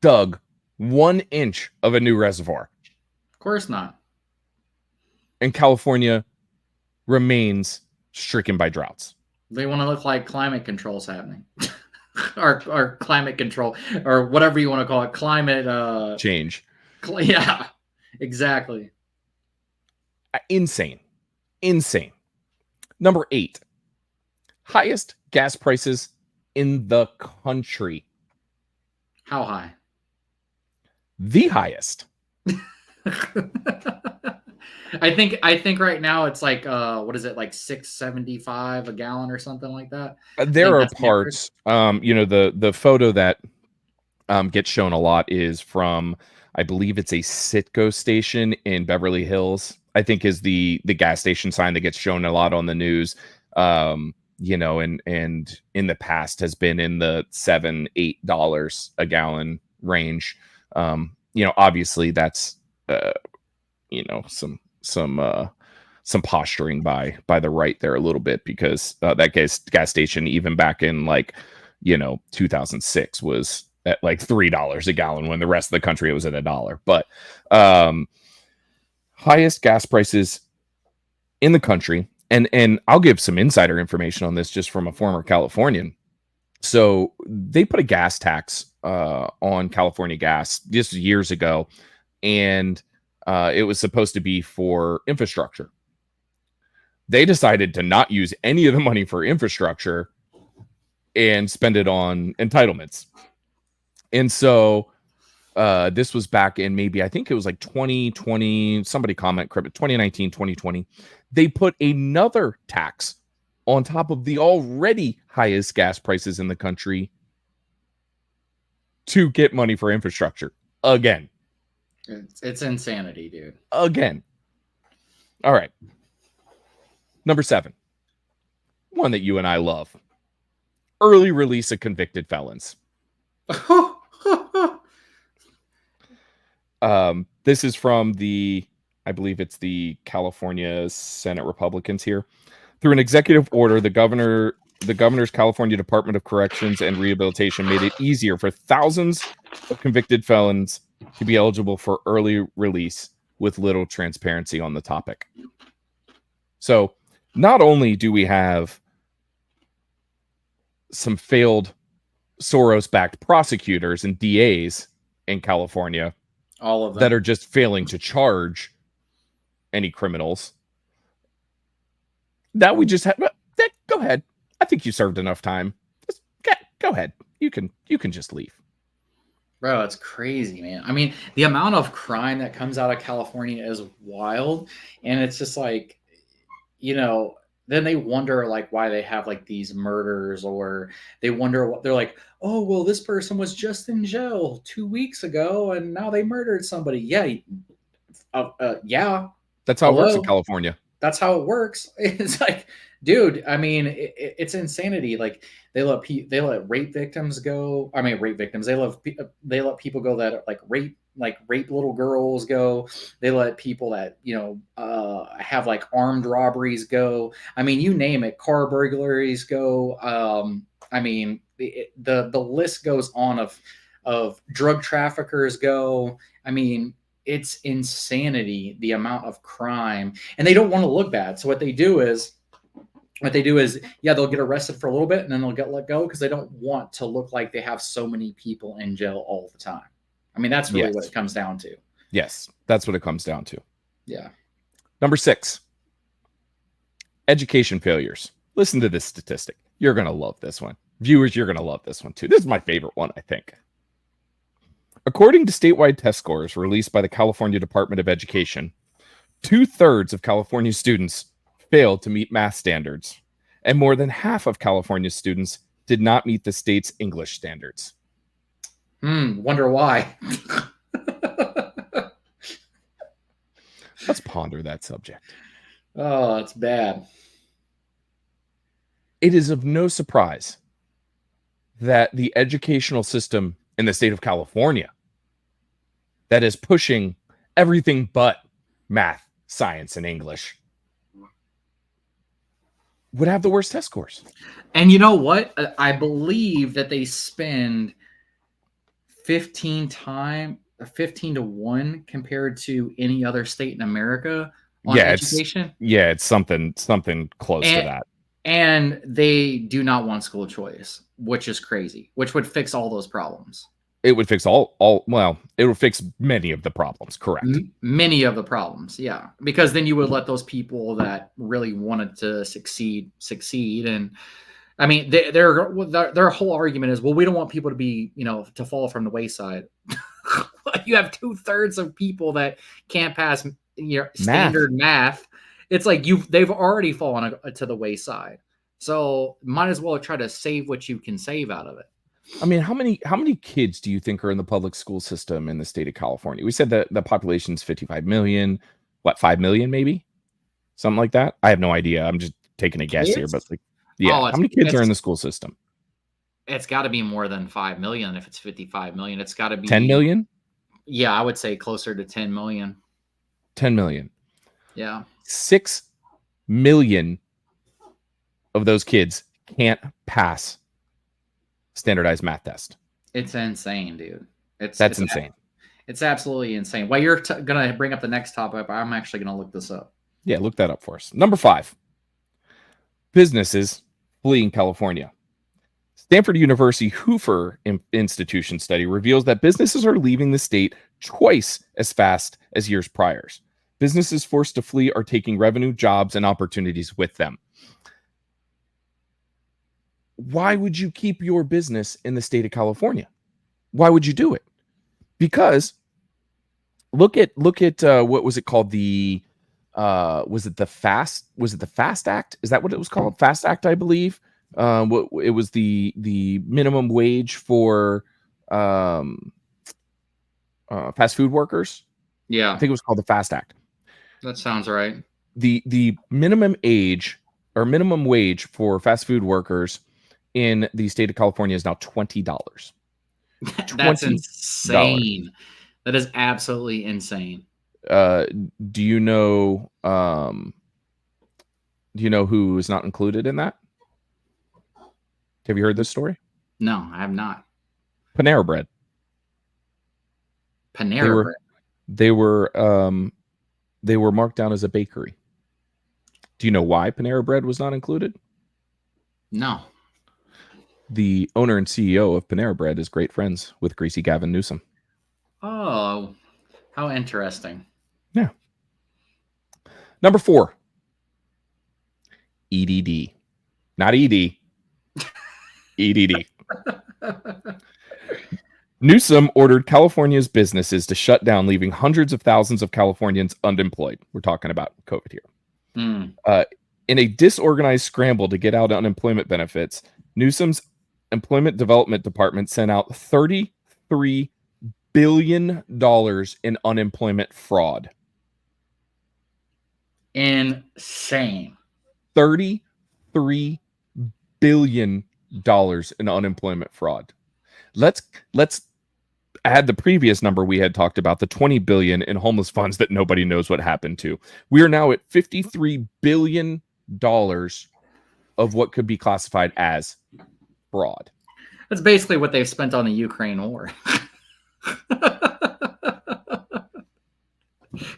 [SPEAKER 3] dug 1 inch of a new reservoir.
[SPEAKER 2] Of course not.
[SPEAKER 3] And California remains stricken by droughts.
[SPEAKER 2] They want to look like climate control's happening. or climate control, or whatever you want to call it. Climate
[SPEAKER 3] change.
[SPEAKER 2] Yeah, exactly.
[SPEAKER 3] Insane. Number 8, highest gas prices in the country.
[SPEAKER 2] How high?
[SPEAKER 3] The highest.
[SPEAKER 2] I think right now it's like what is it, like $6.75 a gallon or something like that.
[SPEAKER 3] There are parts, the photo that gets shown a lot is from, I believe it's a Citgo station in Beverly Hills, I think is the gas station sign that gets shown a lot on the news. And in the past has been in the $7-8 a gallon range. Obviously that's some posturing by the right there a little bit, because that gas station even back in 2006 was at like $3 a gallon when the rest of the country was at $1. But highest gas prices in the country. And I'll give some insider information on this just from a former Californian. So they put a gas tax on California gas just years ago, and it was supposed to be for infrastructure. They decided to not use any of the money for infrastructure and spend it on entitlements. And so This was back in maybe, I think it was like 2020. Somebody comment, 2019, 2020. They put another tax on top of the already highest gas prices in the country to get money for infrastructure again.
[SPEAKER 2] It's insanity, dude.
[SPEAKER 3] Again. All right. Number 7. One that you and I love. Early release of convicted felons. This is from I believe it's the California Senate Republicans here. Through an executive order, the governor's California Department of Corrections and Rehabilitation made it easier for thousands of convicted felons to be eligible for early release with little transparency on the topic. So not only do we have some failed Soros-backed prosecutors and DAs in California,
[SPEAKER 2] all of them,
[SPEAKER 3] that are just failing to charge any criminals. Now we just have, go ahead. I think you served enough time. Just go ahead. You can just leave.
[SPEAKER 2] Bro, it's crazy, man. I mean, the amount of crime that comes out of California is wild. And it's just like, then they wonder like why they have like these murders, or they wonder what they're like, oh, well, this person was just in jail 2 weeks ago and now they murdered somebody. Yeah. Yeah.
[SPEAKER 3] That's how it works in California.
[SPEAKER 2] That's how it works. It's like, dude, I mean, it's insanity. Like they let rape victims go. I mean, rape victims. They let people go that rape little girls go. They let people that have like armed robberies go. I mean, you name it. Car burglaries go. I mean, the list goes on of drug traffickers go. I mean, it's insanity, the amount of crime, and they don't want to look bad. So what they do is, yeah, they'll get arrested for a little bit and then they'll get let go because they don't want to look like they have so many people in jail all the time. I mean, that's really what it comes down to.
[SPEAKER 3] Yes, that's what it comes down to.
[SPEAKER 2] Yeah.
[SPEAKER 3] Number 6, education failures. Listen to this statistic. You're going to love this one. Viewers, you're going to love this one too. This is my favorite one, I think. According to statewide test scores released by the California Department of Education, 2/3 of California students failed to meet math standards, and more than half of California students did not meet the state's English standards.
[SPEAKER 2] Wonder why.
[SPEAKER 3] Let's ponder that subject.
[SPEAKER 2] Oh, it's bad.
[SPEAKER 3] It is of no surprise that the educational system in the state of California that is pushing everything but math, science, and English would have the worst test scores.
[SPEAKER 2] And you know what? I believe that they spend 15 to 1 compared to any other state in America on education.
[SPEAKER 3] It's something close to that.
[SPEAKER 2] And they do not want school choice, which is crazy, which would fix all those problems.
[SPEAKER 3] It would fix it would fix many of the problems, correct?
[SPEAKER 2] Many of the problems, yeah. Because then you would let those people that really wanted to succeed. And I mean, their whole argument is, well, we don't want people to be, to fall from the wayside. You have 2/3 of people that can't pass standard math. It's like they've already fallen to the wayside. So might as well try to save what you can save out of it.
[SPEAKER 3] I mean, how many kids do you think are in the public school system in the state of California? We said that the population is 55 million. What, 5 million maybe? Something like that? I have no idea. I'm just taking a guess here, but how many kids are in the school system?
[SPEAKER 2] It's got to be more than 5 million. If it's 55 million, it's got to be
[SPEAKER 3] 10 million.
[SPEAKER 2] Yeah, I would say closer to 10 million.
[SPEAKER 3] 10 million.
[SPEAKER 2] Yeah.
[SPEAKER 3] 6 million of those kids can't pass standardized math test.
[SPEAKER 2] It's insane, dude.
[SPEAKER 3] That's insane.
[SPEAKER 2] It's absolutely insane. While you're going to bring up the next topic, I'm actually going to look this up.
[SPEAKER 3] Yeah, look that up for us. Number 5, businesses fleeing California. Stanford University Hoover Institution study reveals that businesses are leaving the state twice as fast as years prior. Businesses forced to flee are taking revenue, jobs, and opportunities with them. Why would you keep your business in the state of California? Why would you do it? because look at what was it called? Was it the FAST Act? Is that what it was called? FAST Act, I believe. It was the minimum wage for fast food workers.
[SPEAKER 2] Yeah,
[SPEAKER 3] I think it was called the FAST Act.
[SPEAKER 2] that sounds right.
[SPEAKER 3] The minimum age or minimum wage for fast food workers in the state of California is now $20.
[SPEAKER 2] That's insane. That is absolutely insane.
[SPEAKER 3] Do you know who is not included in that? Have you heard this story?
[SPEAKER 2] No, I have not.
[SPEAKER 3] Panera Bread.
[SPEAKER 2] Panera Bread.
[SPEAKER 3] They were marked down as a bakery. Do you know why Panera Bread was not included?
[SPEAKER 2] No.
[SPEAKER 3] The owner and CEO of Panera Bread is great friends with Greasy Gavin Newsom.
[SPEAKER 2] Oh, how interesting.
[SPEAKER 3] Yeah. Number 4. EDD. Not ED. EDD. Newsom ordered California's businesses to shut down, leaving hundreds of thousands of Californians unemployed. We're talking about COVID here. In a disorganized scramble to get out unemployment benefits, Newsom's Employment Development Department sent out $33 billion in unemployment fraud.
[SPEAKER 2] Insane.
[SPEAKER 3] $33 billion in unemployment fraud. Let's add the previous number we had talked about, the 20 billion in homeless funds that nobody knows what happened to. We are now at $53 billion of what could be classified as fraud.
[SPEAKER 2] That's basically what they've spent on the Ukraine war.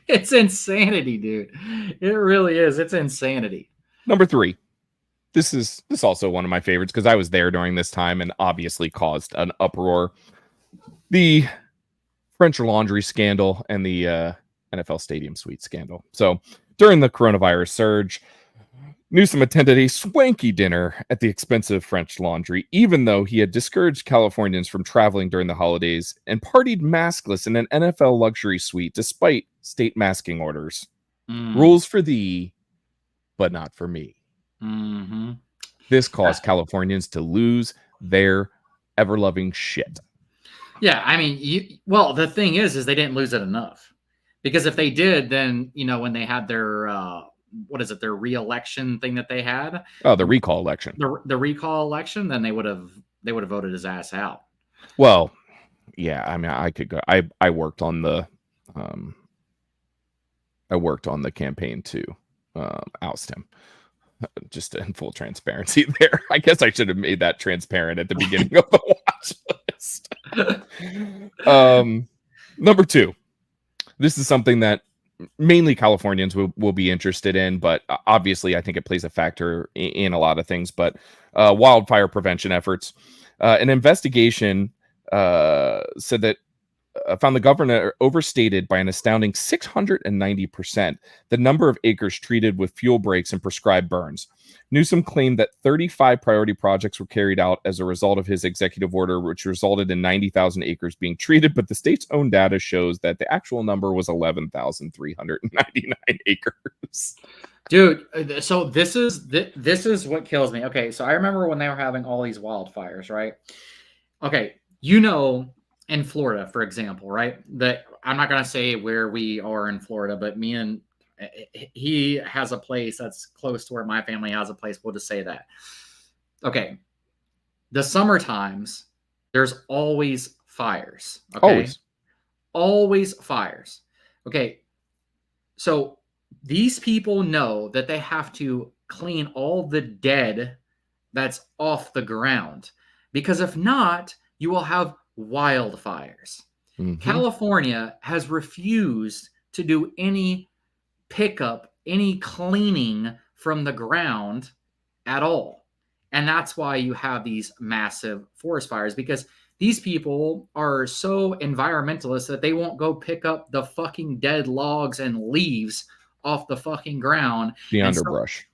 [SPEAKER 2] It's insanity, dude. It really is. It's insanity.
[SPEAKER 3] Number 3. This also one of my favorites because I was there during this time and obviously caused an uproar. The French Laundry scandal and the NFL Stadium Suite scandal. So during the coronavirus surge, Newsom attended a swanky dinner at the expensive French Laundry, even though he had discouraged Californians from traveling during the holidays and partied maskless in an NFL luxury suite despite state masking orders. Rules for thee, but not for me.
[SPEAKER 2] Mm-hmm.
[SPEAKER 3] This caused Californians to lose their ever-loving shit.
[SPEAKER 2] Yeah, I mean, the thing is they didn't lose it enough. Because if they did, then, when they had their, their re-election thing that they had?
[SPEAKER 3] Oh, the recall election.
[SPEAKER 2] The recall election, then they would have voted his ass out.
[SPEAKER 3] Well, yeah, I mean, I could go. I worked on the campaign to oust him. Just in full transparency there. I guess I should have made that transparent at the beginning of the watch list. Number 2. This is something that mainly Californians will be interested in, but obviously I think it plays a factor in a lot of things. But wildfire prevention efforts. An investigation said that found the governor overstated by an astounding 690% the number of acres treated with fuel breaks and prescribed burns. Newsom claimed that 35 priority projects were carried out as a result of his executive order, which resulted in 90,000 acres being treated, but the state's own data shows that the actual number was 11,399 acres.
[SPEAKER 2] Dude, so this is what kills me. Okay, so I remember when they were having all these wildfires, right? Okay, in Florida, for example, right? That I'm not going to say where we are in Florida, but he has a place that's close to where my family has a place. We'll just say that. Okay. The summer times, there's always fires. Okay. Always fires. Okay. So these people know that they have to clean all the dead that's off the ground, because if not, you will have wildfires. Mm-hmm. California has refused to do any pickup, any cleaning from the ground at all. And that's why you have these massive forest fires, because these people are so environmentalist that they won't go pick up the fucking dead logs and leaves off the fucking ground.
[SPEAKER 3] The underbrush.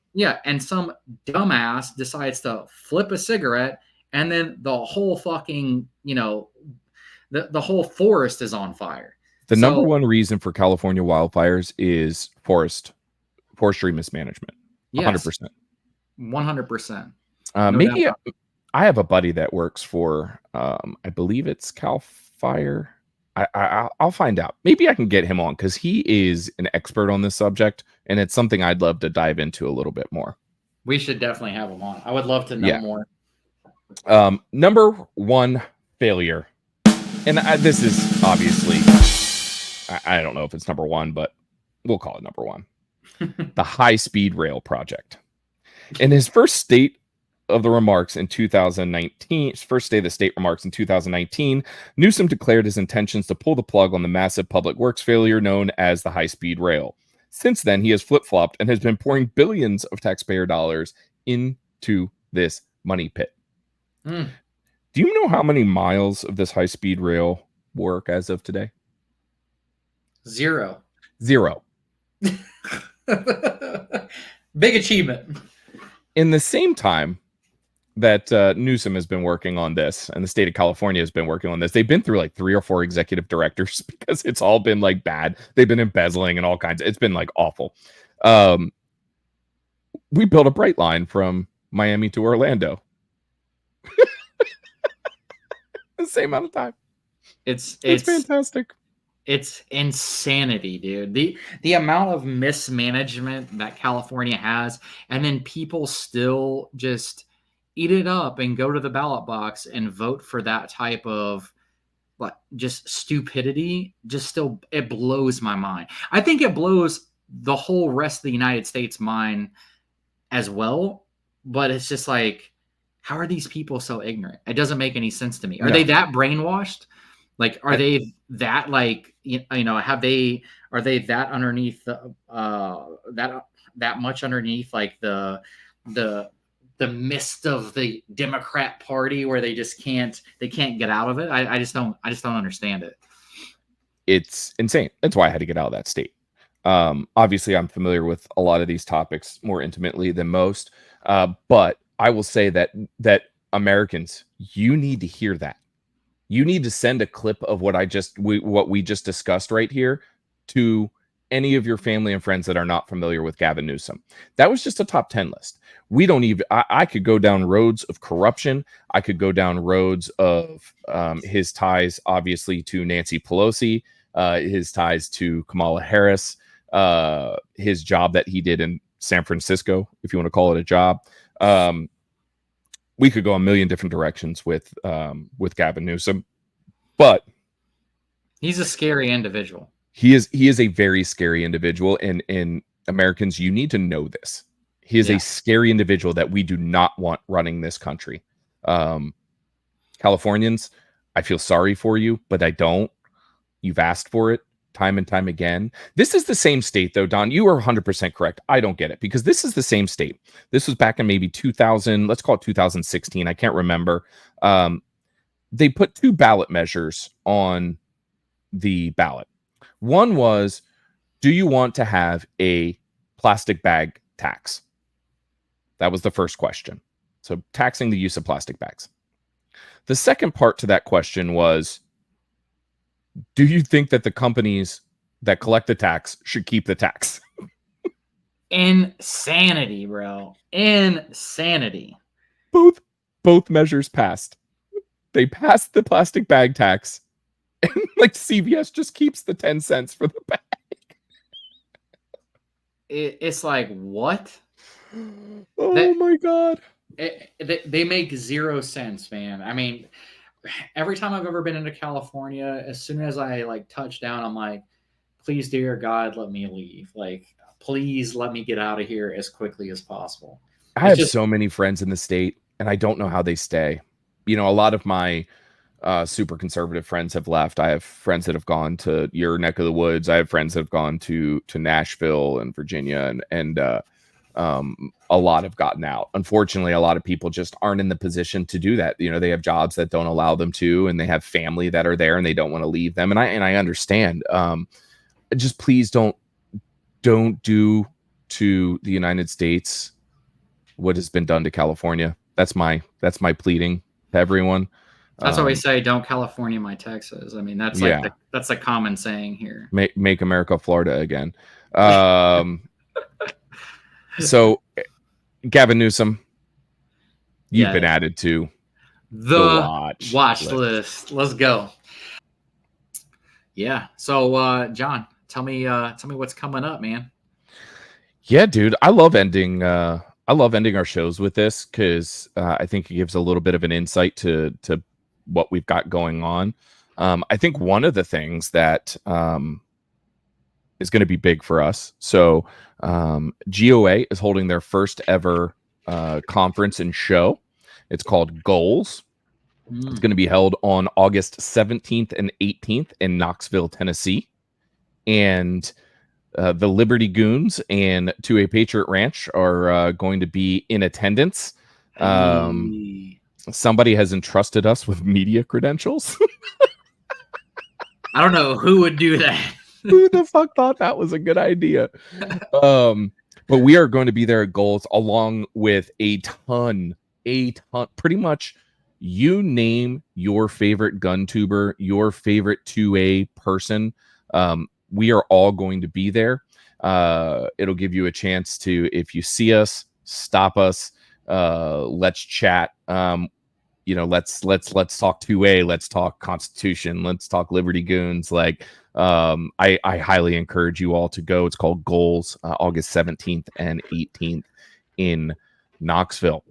[SPEAKER 2] And some dumbass decides to flip a cigarette, and then the whole fucking, the whole forest is on fire.
[SPEAKER 3] The
[SPEAKER 2] So,
[SPEAKER 3] number one reason for California wildfires is forestry mismanagement.
[SPEAKER 2] yes,
[SPEAKER 3] 100%.
[SPEAKER 2] 100%. No doubt
[SPEAKER 3] Maybe
[SPEAKER 2] about it.
[SPEAKER 3] I have a buddy that works for, I believe it's Cal Fire. I'll find out. Maybe I can get him on because he is an expert on this subject, and it's something I'd love to dive into a little bit more.
[SPEAKER 2] We should definitely have him on. I would love to know
[SPEAKER 3] Yeah.
[SPEAKER 2] more.
[SPEAKER 3] Number one failure, and this is obviously, I don't know if it's number one, but we'll call it number one. The high-speed rail project. In his first state of the remarks in 2019, first day of the state remarks in 2019, Newsom declared his intentions to pull the plug on the massive public works failure known as the high-speed rail. Since then, he has flip-flopped and has been pouring billions of taxpayer dollars into this money pit.
[SPEAKER 2] Mm.
[SPEAKER 3] Do you know how many miles of this high-speed rail work as of today?
[SPEAKER 2] Zero. Big achievement.
[SPEAKER 3] In the same time that Newsom has been working on this and the state of California has been working on this, they've been through like 3 or 4 executive directors because it's all been like bad. They've been embezzling and all kinds. It's been like awful. We built a bright line from Miami to Orlando. The same amount of time.
[SPEAKER 2] It's
[SPEAKER 3] fantastic.
[SPEAKER 2] It's insanity, dude. The amount of mismanagement that California has, and then people still just eat it up and go to the ballot box and vote for that type of like just stupidity. Just still, it blows my mind. I think it blows the whole rest of the United States mind as well. But it's just like, how are these people so ignorant? It doesn't make any sense to me. Are they that brainwashed? Like, are they that like, you know, are they that underneath the, that much underneath like the mist of the Democrat Party where they can't get out of it? I just don't understand it.
[SPEAKER 3] It's insane. That's why I had to get out of that state. Obviously I'm familiar with a lot of these topics more intimately than most. But I will say that Americans, you need to hear that. You need to send a clip of what we just discussed right here to any of your family and friends that are not familiar with Gavin Newsom. That was just a top 10 list. We don't even, I could go down roads of corruption. I could go down roads of his ties, obviously, to Nancy Pelosi, his ties to Kamala Harris, his job that he did in San Francisco, if you want to call it a job. We could go a million different directions with Gavin Newsom, but
[SPEAKER 2] he's a scary individual.
[SPEAKER 3] He is a very scary individual, and Americans, you need to know this. He is a scary individual that we do not want running this country. Californians, I feel sorry for you, but I don't. You've asked for it time and time again. This is the same state, though, Don. You are 100% correct. I don't get it because this is the same state. This was back in maybe 2000. Let's call it 2016. I can't remember. They put 2 ballot measures on the ballot. One was, do you want to have a plastic bag tax? That was the first question. So taxing the use of plastic bags. The second part to that question was, do you think that the companies that collect the tax should keep the tax?
[SPEAKER 2] Insanity, bro. Insanity.
[SPEAKER 3] Both measures passed. They passed the plastic bag tax, and like CVS just keeps the 10 cents for the bag.
[SPEAKER 2] It's like, what?
[SPEAKER 3] Oh my God.
[SPEAKER 2] They make 0 sense, man. I mean, every time I've ever been into California, as soon as I like touch down, I'm like, please, dear God, let me leave. Like, please let me get out of here as quickly as possible.
[SPEAKER 3] I have so many friends in the state, and I don't know how they stay. You know, a lot of my super conservative friends have left. I have friends that have gone to your neck of the woods. I have friends that have gone to Nashville and Virginia, and a lot have gotten out. Unfortunately, a lot of people just aren't in the position to do that. You know, they have jobs that don't allow them to, and they have family that are there and they don't want to leave them. And I understand. Just please don't do to the United States what has been done to California. That's my pleading to everyone.
[SPEAKER 2] That's what we say. Don't California my Texas. I mean, that's like that's a common saying here.
[SPEAKER 3] Make America Florida again. So, Gavin Newsom, you've been added to
[SPEAKER 2] the watch list. Let's go. Yeah. So, John, tell me what's coming up, man.
[SPEAKER 3] Yeah, dude, I love ending our shows with this because I think it gives a little bit of an insight to what we've got going on. I think one of the things that is going to be big for us. So GOA is holding their first ever conference and show. It's called Goals. It's going to be held on August 17th and 18th in Knoxville, Tennessee. And the Liberty Goons and 2A Patriot Ranch are going to be in attendance. Somebody has entrusted us with media credentials.
[SPEAKER 2] I don't know who would do that.
[SPEAKER 3] Who the fuck thought that was a good idea? But we are going to be there at Goals along with a ton, pretty much you name your favorite gun tuber, your favorite 2A person. We are all going to be there. It'll give you a chance to, if you see us, stop us. Let's chat. Let's talk 2A. Let's talk Constitution. Let's talk Liberty Goons. Like, I highly encourage you all to go. It's called Goals, August 17th and 18th in Knoxville.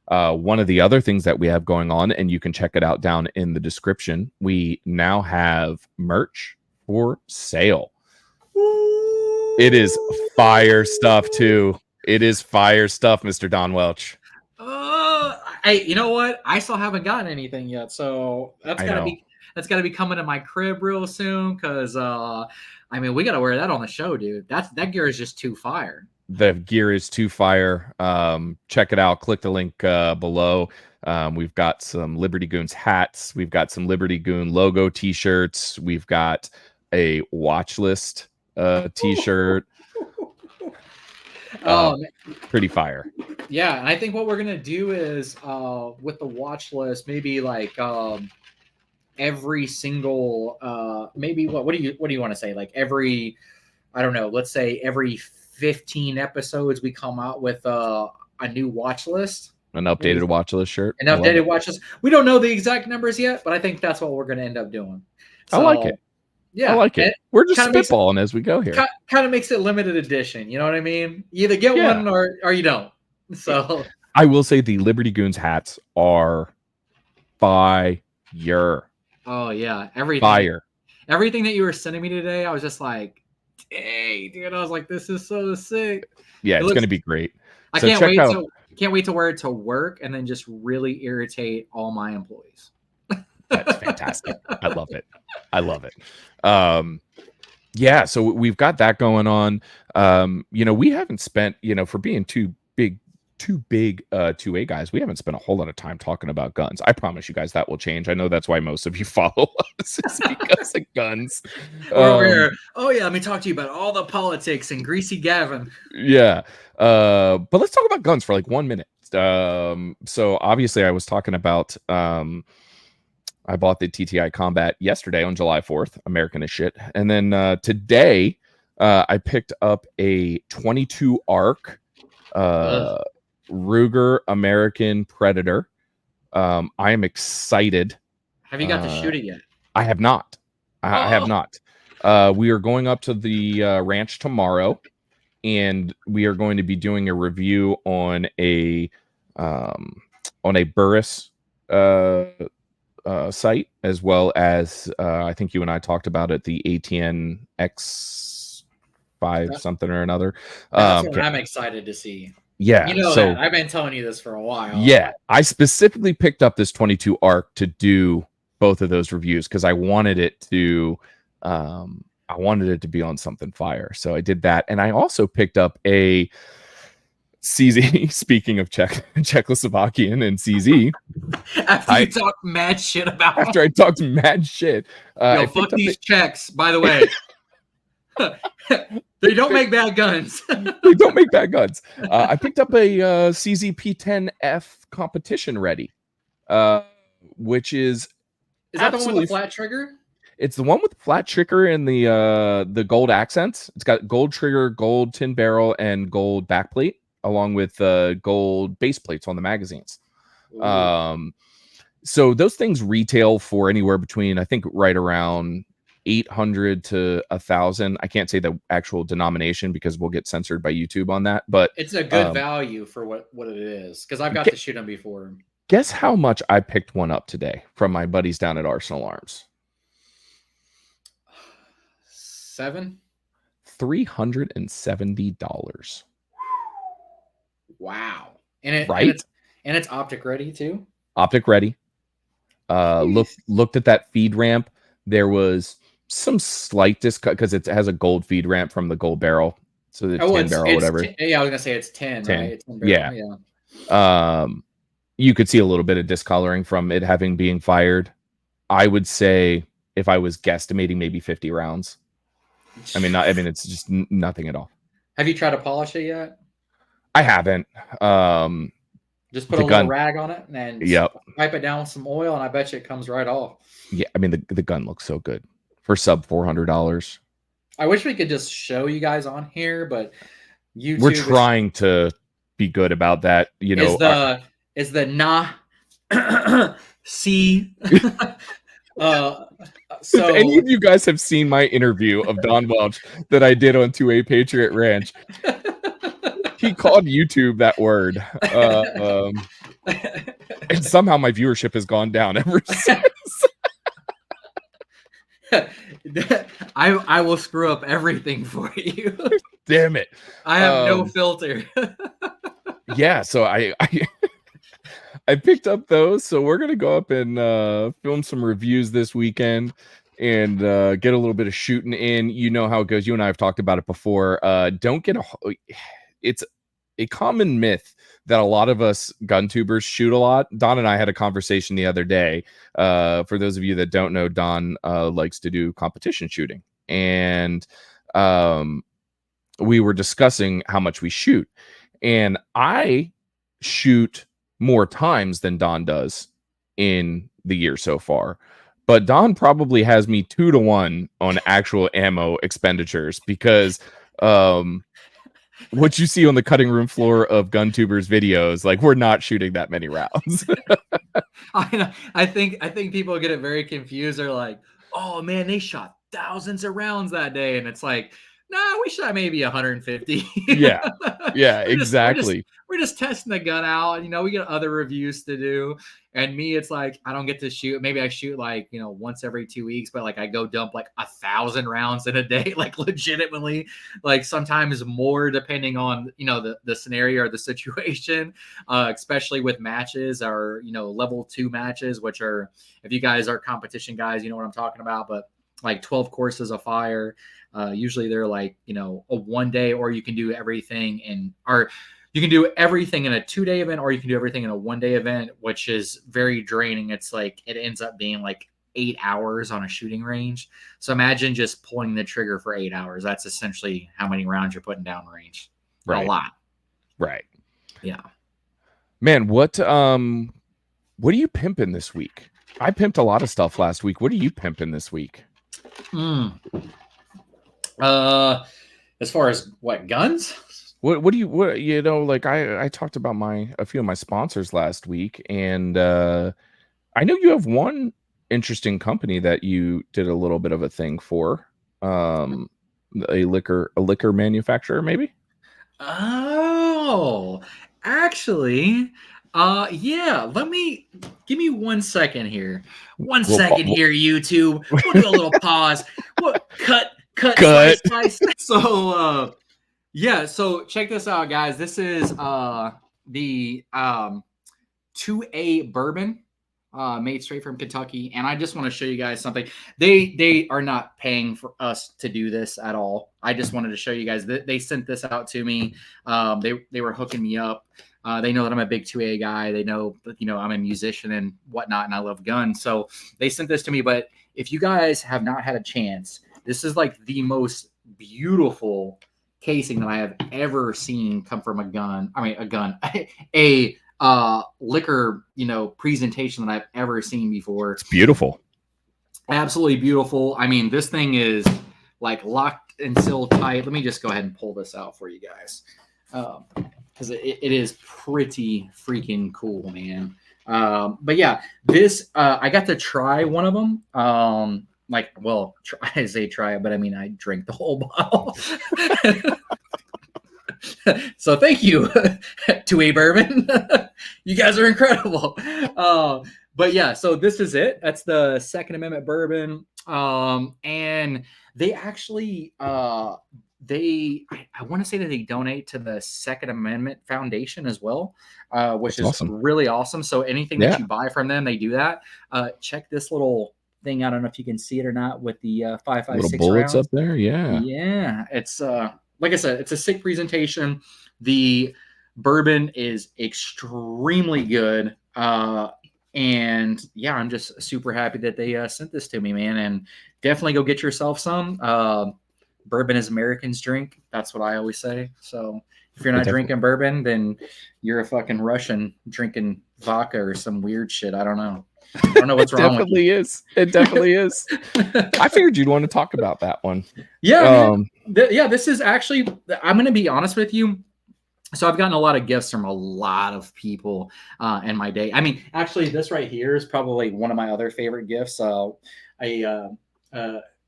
[SPEAKER 3] One of the other things that we have going on, and you can check it out down in the description, we now have merch for sale. It is fire stuff too. It is fire stuff, Mr. Don Welch.
[SPEAKER 2] Hey, you know what? I still haven't gotten anything yet, so that's gotta be coming to my crib real soon. Because I mean, we gotta wear that on the show, dude. That gear is just too fire.
[SPEAKER 3] The gear is too fire. Check it out. Click the link below. We've got some Liberty Goons hats. We've got some Liberty Goon logo T-shirts. We've got a watch list T-shirt. Pretty fire.
[SPEAKER 2] Yeah, and I think what we're gonna do is with the watch list, maybe like every single maybe what do you want to say? Like every, I don't know, let's say every 15 episodes we come out with a new watch list.
[SPEAKER 3] An updated watch list shirt.
[SPEAKER 2] An updated watch list. We don't know the exact numbers yet, but I think that's what we're gonna end up doing. So,
[SPEAKER 3] I like it. Yeah, I like it. We're just spitballing as we go here.
[SPEAKER 2] Kind of makes it limited edition. You know what I mean? You either get one or you don't. So
[SPEAKER 3] I will say the Liberty Goons hats are fire.
[SPEAKER 2] Oh yeah, everything.
[SPEAKER 3] Fire.
[SPEAKER 2] Everything that you were sending me today, I was just like, dang, dude. I was like, this is so sick.
[SPEAKER 3] Yeah, it's going to be great.
[SPEAKER 2] I can't wait to wear it to work and then just really irritate all my employees.
[SPEAKER 3] That's fantastic. I love it. Yeah, so we've got that going on. We haven't spent, for being two big 2A guys, we haven't spent a whole lot of time talking about guns. I promise you guys that will change. I know that's why most of you follow us, is because of guns.
[SPEAKER 2] Oh yeah, let me talk to you about all the politics and Greasy Gavin.
[SPEAKER 3] Yeah, but let's talk about guns for like 1 minute. So obviously I was talking about I bought the TTI Combat yesterday on July 4th. American as shit. And then today I picked up a 22 ARC Ruger American Predator. I am excited.
[SPEAKER 2] Have you got to shoot it yet?
[SPEAKER 3] I have not. I have not. We are going up to the ranch tomorrow, and we are going to be doing a review on a Burris site, as well as I think you and I talked about it, the ATN X5 something or another.
[SPEAKER 2] That's what I'm excited to see.
[SPEAKER 3] Yeah,
[SPEAKER 2] so I've been telling you this for a while.
[SPEAKER 3] Yeah, I specifically picked up this 22 ARC to do both of those reviews because I wanted it to be on something fire. So I did that, and I also picked up a CZ. Speaking of Czechoslovakian and CZ,
[SPEAKER 2] after you talked mad shit about
[SPEAKER 3] after I talked mad shit,
[SPEAKER 2] fuck these Czechs. By the way. They don't make bad guns.
[SPEAKER 3] They don't make bad guns. I picked up a CZ P10F competition ready, which is
[SPEAKER 2] Is that the one with
[SPEAKER 3] Absolutely.
[SPEAKER 2] the flat trigger?
[SPEAKER 3] It's the one with the flat trigger and the gold accents. It's got gold trigger, gold tin barrel, and gold backplate, along with gold base plates on the magazines.
[SPEAKER 2] Ooh.
[SPEAKER 3] So those things retail for anywhere between, I think, right around 800 to 1,000. I can't say the actual denomination because we'll get censored by YouTube on that. But
[SPEAKER 2] It's a good value for what it is, because I've got to shoot them before.
[SPEAKER 3] Guess how much I picked one up today from my buddies down at Arsenal Arms? $370.
[SPEAKER 2] Wow. And
[SPEAKER 3] Right?
[SPEAKER 2] it's optic ready too.
[SPEAKER 3] Optic ready. Looked at that feed ramp. There was some slight discut because it has a gold feed ramp from the gold barrel. So the 10 barrel, whatever.
[SPEAKER 2] Yeah, I was gonna say it's 10.
[SPEAKER 3] 10.
[SPEAKER 2] Right? It's 10 barrel,
[SPEAKER 3] yeah. You could see a little bit of discoloring from it having being fired. I would say, if I was guesstimating, maybe 50 rounds. It's just nothing at all.
[SPEAKER 2] Have you tried to polish it yet?
[SPEAKER 3] I haven't.
[SPEAKER 2] Just put a little rag on it and pipe it down with some oil, and I bet you it comes right off.
[SPEAKER 3] Yeah, the gun looks so good for sub $400.
[SPEAKER 2] I wish we could just show you guys on here, but YouTube.
[SPEAKER 3] We're trying to be good about that.
[SPEAKER 2] Is the nah see. So
[SPEAKER 3] if any of you guys have seen my interview of Don Welch that I did on 2A Patriot Ranch, he called YouTube that word. And somehow my viewership has gone down ever since.
[SPEAKER 2] I will screw up everything for you.
[SPEAKER 3] Damn it.
[SPEAKER 2] I have no filter.
[SPEAKER 3] Yeah, so I picked up those, so we're gonna go up and film some reviews this weekend and get a little bit of shooting in. You know how it goes. You and I have talked about it before. It's a common myth that a lot of us gun tubers shoot a lot. Don and I had a conversation the other day. For those of you that don't know, Don likes to do competition shooting, and we were discussing how much we shoot, and I shoot more times than Don does in the year so far. But Don probably has me 2-to-1 on actual ammo expenditures because what you see on the cutting room floor of gun tubers videos, like, we're not shooting that many rounds.
[SPEAKER 2] I think people get it very confused. They're like, oh man, they shot thousands of rounds that day. And it's like, nah, we shot maybe 150.
[SPEAKER 3] Yeah, exactly.
[SPEAKER 2] We're just testing the gun out. We get other reviews to do. And me, it's like, I don't get to shoot. Maybe I shoot once every 2 weeks, but I go dump 1,000 rounds in a day, legitimately, sometimes more depending on, the scenario or the situation, especially with matches or, level 2 matches, which are, if you guys are competition guys, you know what I'm talking about, but 12 courses of fire. Usually they're a 1 day, or you can do everything you can do everything in a 2-day event, or you can do everything in a 1-day event, which is very draining. It's it ends up being 8 hours on a shooting range. So imagine just pulling the trigger for 8 hours. That's essentially how many rounds you're putting down range.
[SPEAKER 3] Right.
[SPEAKER 2] A lot.
[SPEAKER 3] Right.
[SPEAKER 2] Yeah. Man,
[SPEAKER 3] what are you pimping this week? I pimped a lot of stuff last week. What are you pimping this week?
[SPEAKER 2] As far as what, guns?
[SPEAKER 3] I talked about a few of my sponsors last week, and I know you have one interesting company that you did a little bit of a thing for, a liquor manufacturer, maybe.
[SPEAKER 2] Oh, actually, yeah. Give me 1 second here. One second here, YouTube. We'll do a little pause. Cut. Slice. So, yeah. So check this out, guys. This is the 2A bourbon, made straight from Kentucky, and I just want to show you guys something. They are not paying for us to do this at all. I just wanted to show you guys that they sent this out to me. They were hooking me up. They know that I'm a big 2A guy. They know that, I'm a musician and whatnot, and I love guns. So they sent this to me. But if you guys have not had a chance, this is the most beautiful casing that I have ever seen come from a liquor, presentation that I've ever seen before.
[SPEAKER 3] It's beautiful.
[SPEAKER 2] Absolutely beautiful. I mean, this thing is like locked and sealed tight. Let me just go ahead and pull this out for you guys, because it is pretty freaking cool, man. But yeah, this I got to try one of them. I say try it, but I mean I drank the whole bottle. So thank you, 2A Bourbon. You guys are incredible. But yeah, so this is it. That's the Second Amendment bourbon. And they actually I want to say that they donate to the Second Amendment Foundation as well, which
[SPEAKER 3] That's
[SPEAKER 2] is
[SPEAKER 3] awesome.
[SPEAKER 2] really awesome. So anything that you buy from them, they do that. Check this little thing. I don't know if you can see it or not with the 5.56
[SPEAKER 3] little bullets
[SPEAKER 2] rounds
[SPEAKER 3] up there. Yeah.
[SPEAKER 2] Yeah, it's like I said, it's a sick presentation. The bourbon is extremely good. And yeah, I'm just super happy that they sent this to me, man. And definitely go get yourself some. Bourbon is Americans drink. That's what I always say. So if you're not drinking bourbon, then you're a fucking Russian drinking vodka or some weird shit. I don't know. I don't know what's wrong with you.
[SPEAKER 3] It definitely is. I figured you'd want to talk about that one.
[SPEAKER 2] Yeah, this is actually, I'm going to be honest with you. So I've gotten a lot of gifts from a lot of people in my day. I mean, actually, this right here is probably one of my other favorite gifts.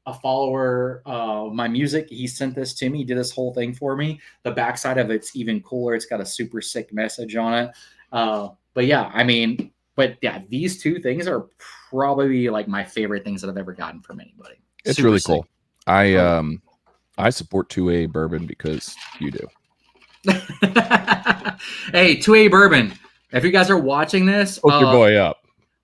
[SPEAKER 2] A follower of my music, he sent this to me. He did this whole thing for me. The backside of it's even cooler. It's got a super sick message on it. But yeah, I mean, these two things are probably like my favorite things that I've ever gotten from anybody.
[SPEAKER 3] It's
[SPEAKER 2] Super
[SPEAKER 3] really
[SPEAKER 2] sick.
[SPEAKER 3] cool. I support 2A Bourbon because you do.
[SPEAKER 2] Hey, 2A Bourbon, if you guys are watching this,
[SPEAKER 3] hook your boy up.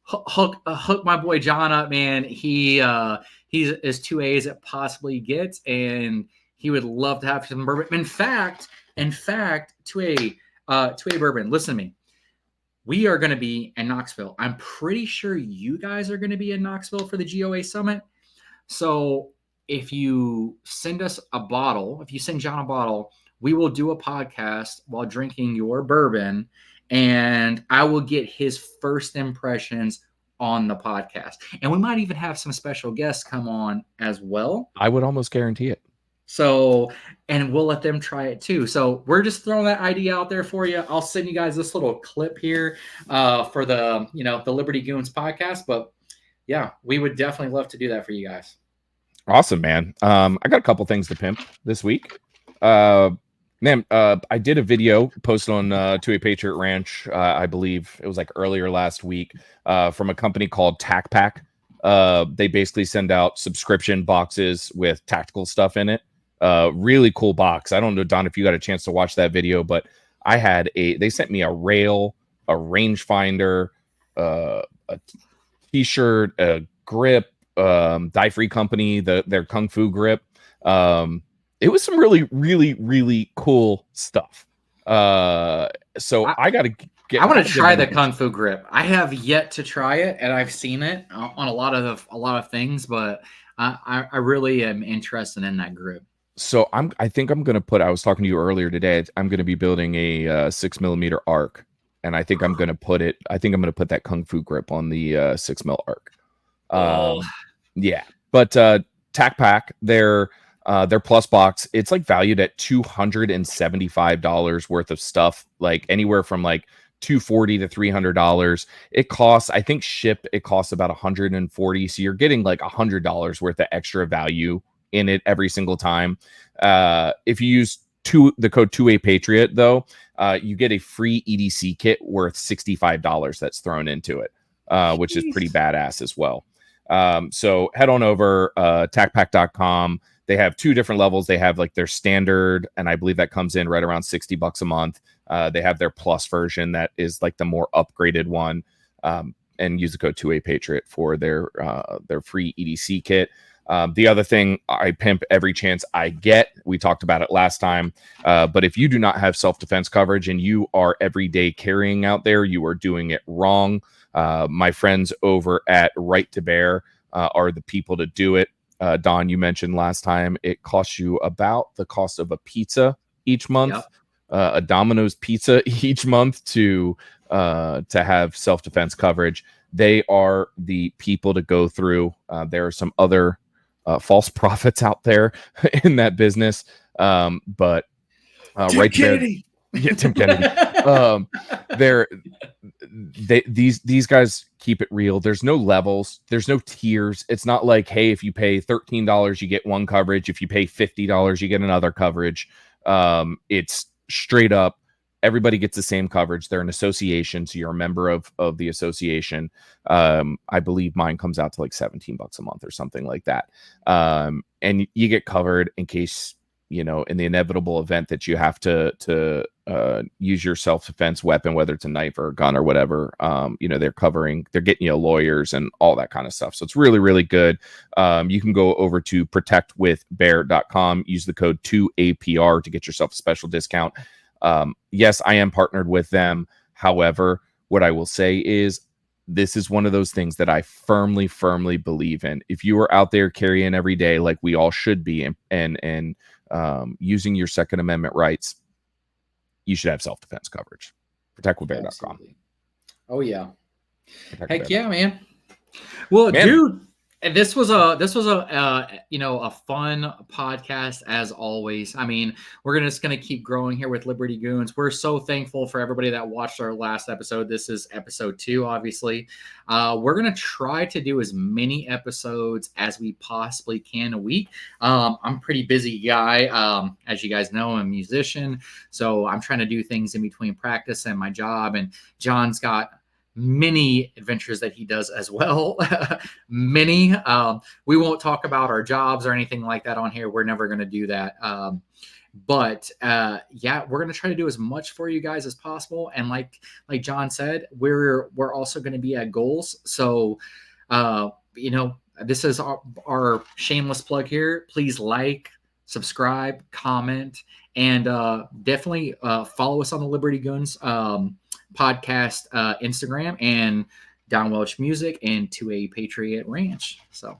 [SPEAKER 2] Hook my boy John up, man. He's as 2A as it possibly gets, and he would love to have some bourbon. In fact, 2A Bourbon, listen to me. We are going to be in Knoxville. I'm pretty sure you guys are going to be in Knoxville for the GOA Summit. So if you send us a bottle, if you send John a bottle, we will do a podcast while drinking your bourbon, and I will get his first impressions on the podcast. And we might even have some special guests come on as well.
[SPEAKER 3] I would almost guarantee it.
[SPEAKER 2] So, and we'll let them try it too. So we're just throwing that idea out there for you. I'll send you guys this little clip here for the Liberty Goons podcast. But yeah, we would definitely love to do that for you guys.
[SPEAKER 3] Awesome, man. I got a couple things to pimp this week. I did a video posted on 2A Patriot Ranch. I believe it was like earlier last week from a company called Tate. They basically send out subscription boxes with tactical stuff in it. Really cool box. I don't know, Don, if you got a chance to watch that video, but they sent me a rail, a rangefinder, a t-shirt, a grip, Die Free Company, their Kung Fu grip. It was some really, really, really cool stuff. So I want to
[SPEAKER 2] try the Kung Fu grip. I have yet to try it, and I've seen it on a lot of things, but I really am interested in that grip.
[SPEAKER 3] So I think I'm going to I was talking to you earlier today. I'm going to be building a 6mm arc, and I think I'm going to put that Kung Fu grip on the 6mm arc. Yeah, but Tate, their plus box, it's like valued at $275 worth of stuff, like anywhere from like $240 to $300. It costs, I think, it costs about $140. So you're getting like $100 worth of extra value in it every single time. If you use the code 2A Patriot, though, you get a free EDC kit worth $65 that's thrown into it, which is pretty badass as well. So head on over tackpack.com. They have two different levels. They have like their standard, and I believe that comes in right around $60 a month. They have their plus version that is like the more upgraded one, and use the code 2A Patriot for their free EDC kit. The other thing I pimp every chance I get, we talked about it last time, but if you do not have self-defense coverage and you are everyday carrying out there, you are doing it wrong. My friends over at Right to Bear are the people to do it. Don, you mentioned last time it costs you about the cost of a pizza each month, a Domino's pizza each month to have self-defense coverage. They are the people to go through. There are some other false prophets out there in that business, but right
[SPEAKER 2] Kennedy.
[SPEAKER 3] there, yeah, Tim Kennedy. These guys keep it real. There's no levels. There's no tiers. It's not like, hey, if you pay $13, you get one coverage. If you pay $50, you get another coverage. It's straight up. Everybody gets the same coverage. They're an association, so you're a member of the association. I believe mine comes out to like $17 a month or something like that. And you get covered in case, you know, in the inevitable event that you have to use your self-defense weapon, whether it's a knife or a gun or whatever. You know, they're getting you lawyers and all that kind of stuff. So it's really, really good. You can go over to protectwithbear.com, use the code 2APR to get yourself a special discount. Yes, I am partnered with them. However, what I will say is this is one of those things that I firmly, firmly believe in. If you are out there carrying every day, like we all should be, and using your Second Amendment rights, you should have self-defense coverage. Protectwithbear.com.
[SPEAKER 2] Absolutely. Oh yeah.
[SPEAKER 3] Protect
[SPEAKER 2] Heck yeah, man. Well,
[SPEAKER 3] Man.
[SPEAKER 2] dude, this was a a fun podcast as always. I mean, we're just gonna keep growing here with Liberty Goons. We're so thankful for everybody that watched our last episode. This is episode 2, obviously. We're gonna try to do as many episodes as we possibly can a week. I'm a pretty busy guy. As you guys know, I'm a musician, so I'm trying to do things in between practice and my job. And John's got many adventures that he does as well. Many. We won't talk about our jobs or anything like that on here. We're never going to do that. But yeah, we're going to try to do as much for you guys as possible. And like John said, we're also going to be at goals. So, this is our shameless plug here. Please like, subscribe, comment, and definitely follow us on the Liberty Goons podcast Instagram, and Don Welch Music, and To A Patriot Ranch. So,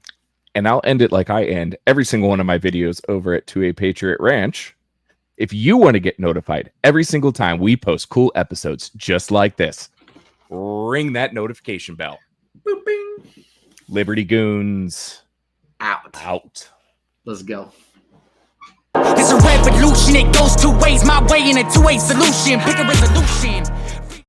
[SPEAKER 3] And I'll end it like I end every single one of my videos over at To A Patriot Ranch. If you want to get notified every single time we post cool episodes just like this, ring that notification bell.
[SPEAKER 2] boop, bing.
[SPEAKER 3] Liberty Goons
[SPEAKER 2] Out. Let's go.
[SPEAKER 1] It's a revolution, it goes 2 ways, my way and a 2-way solution. Pick a resolution.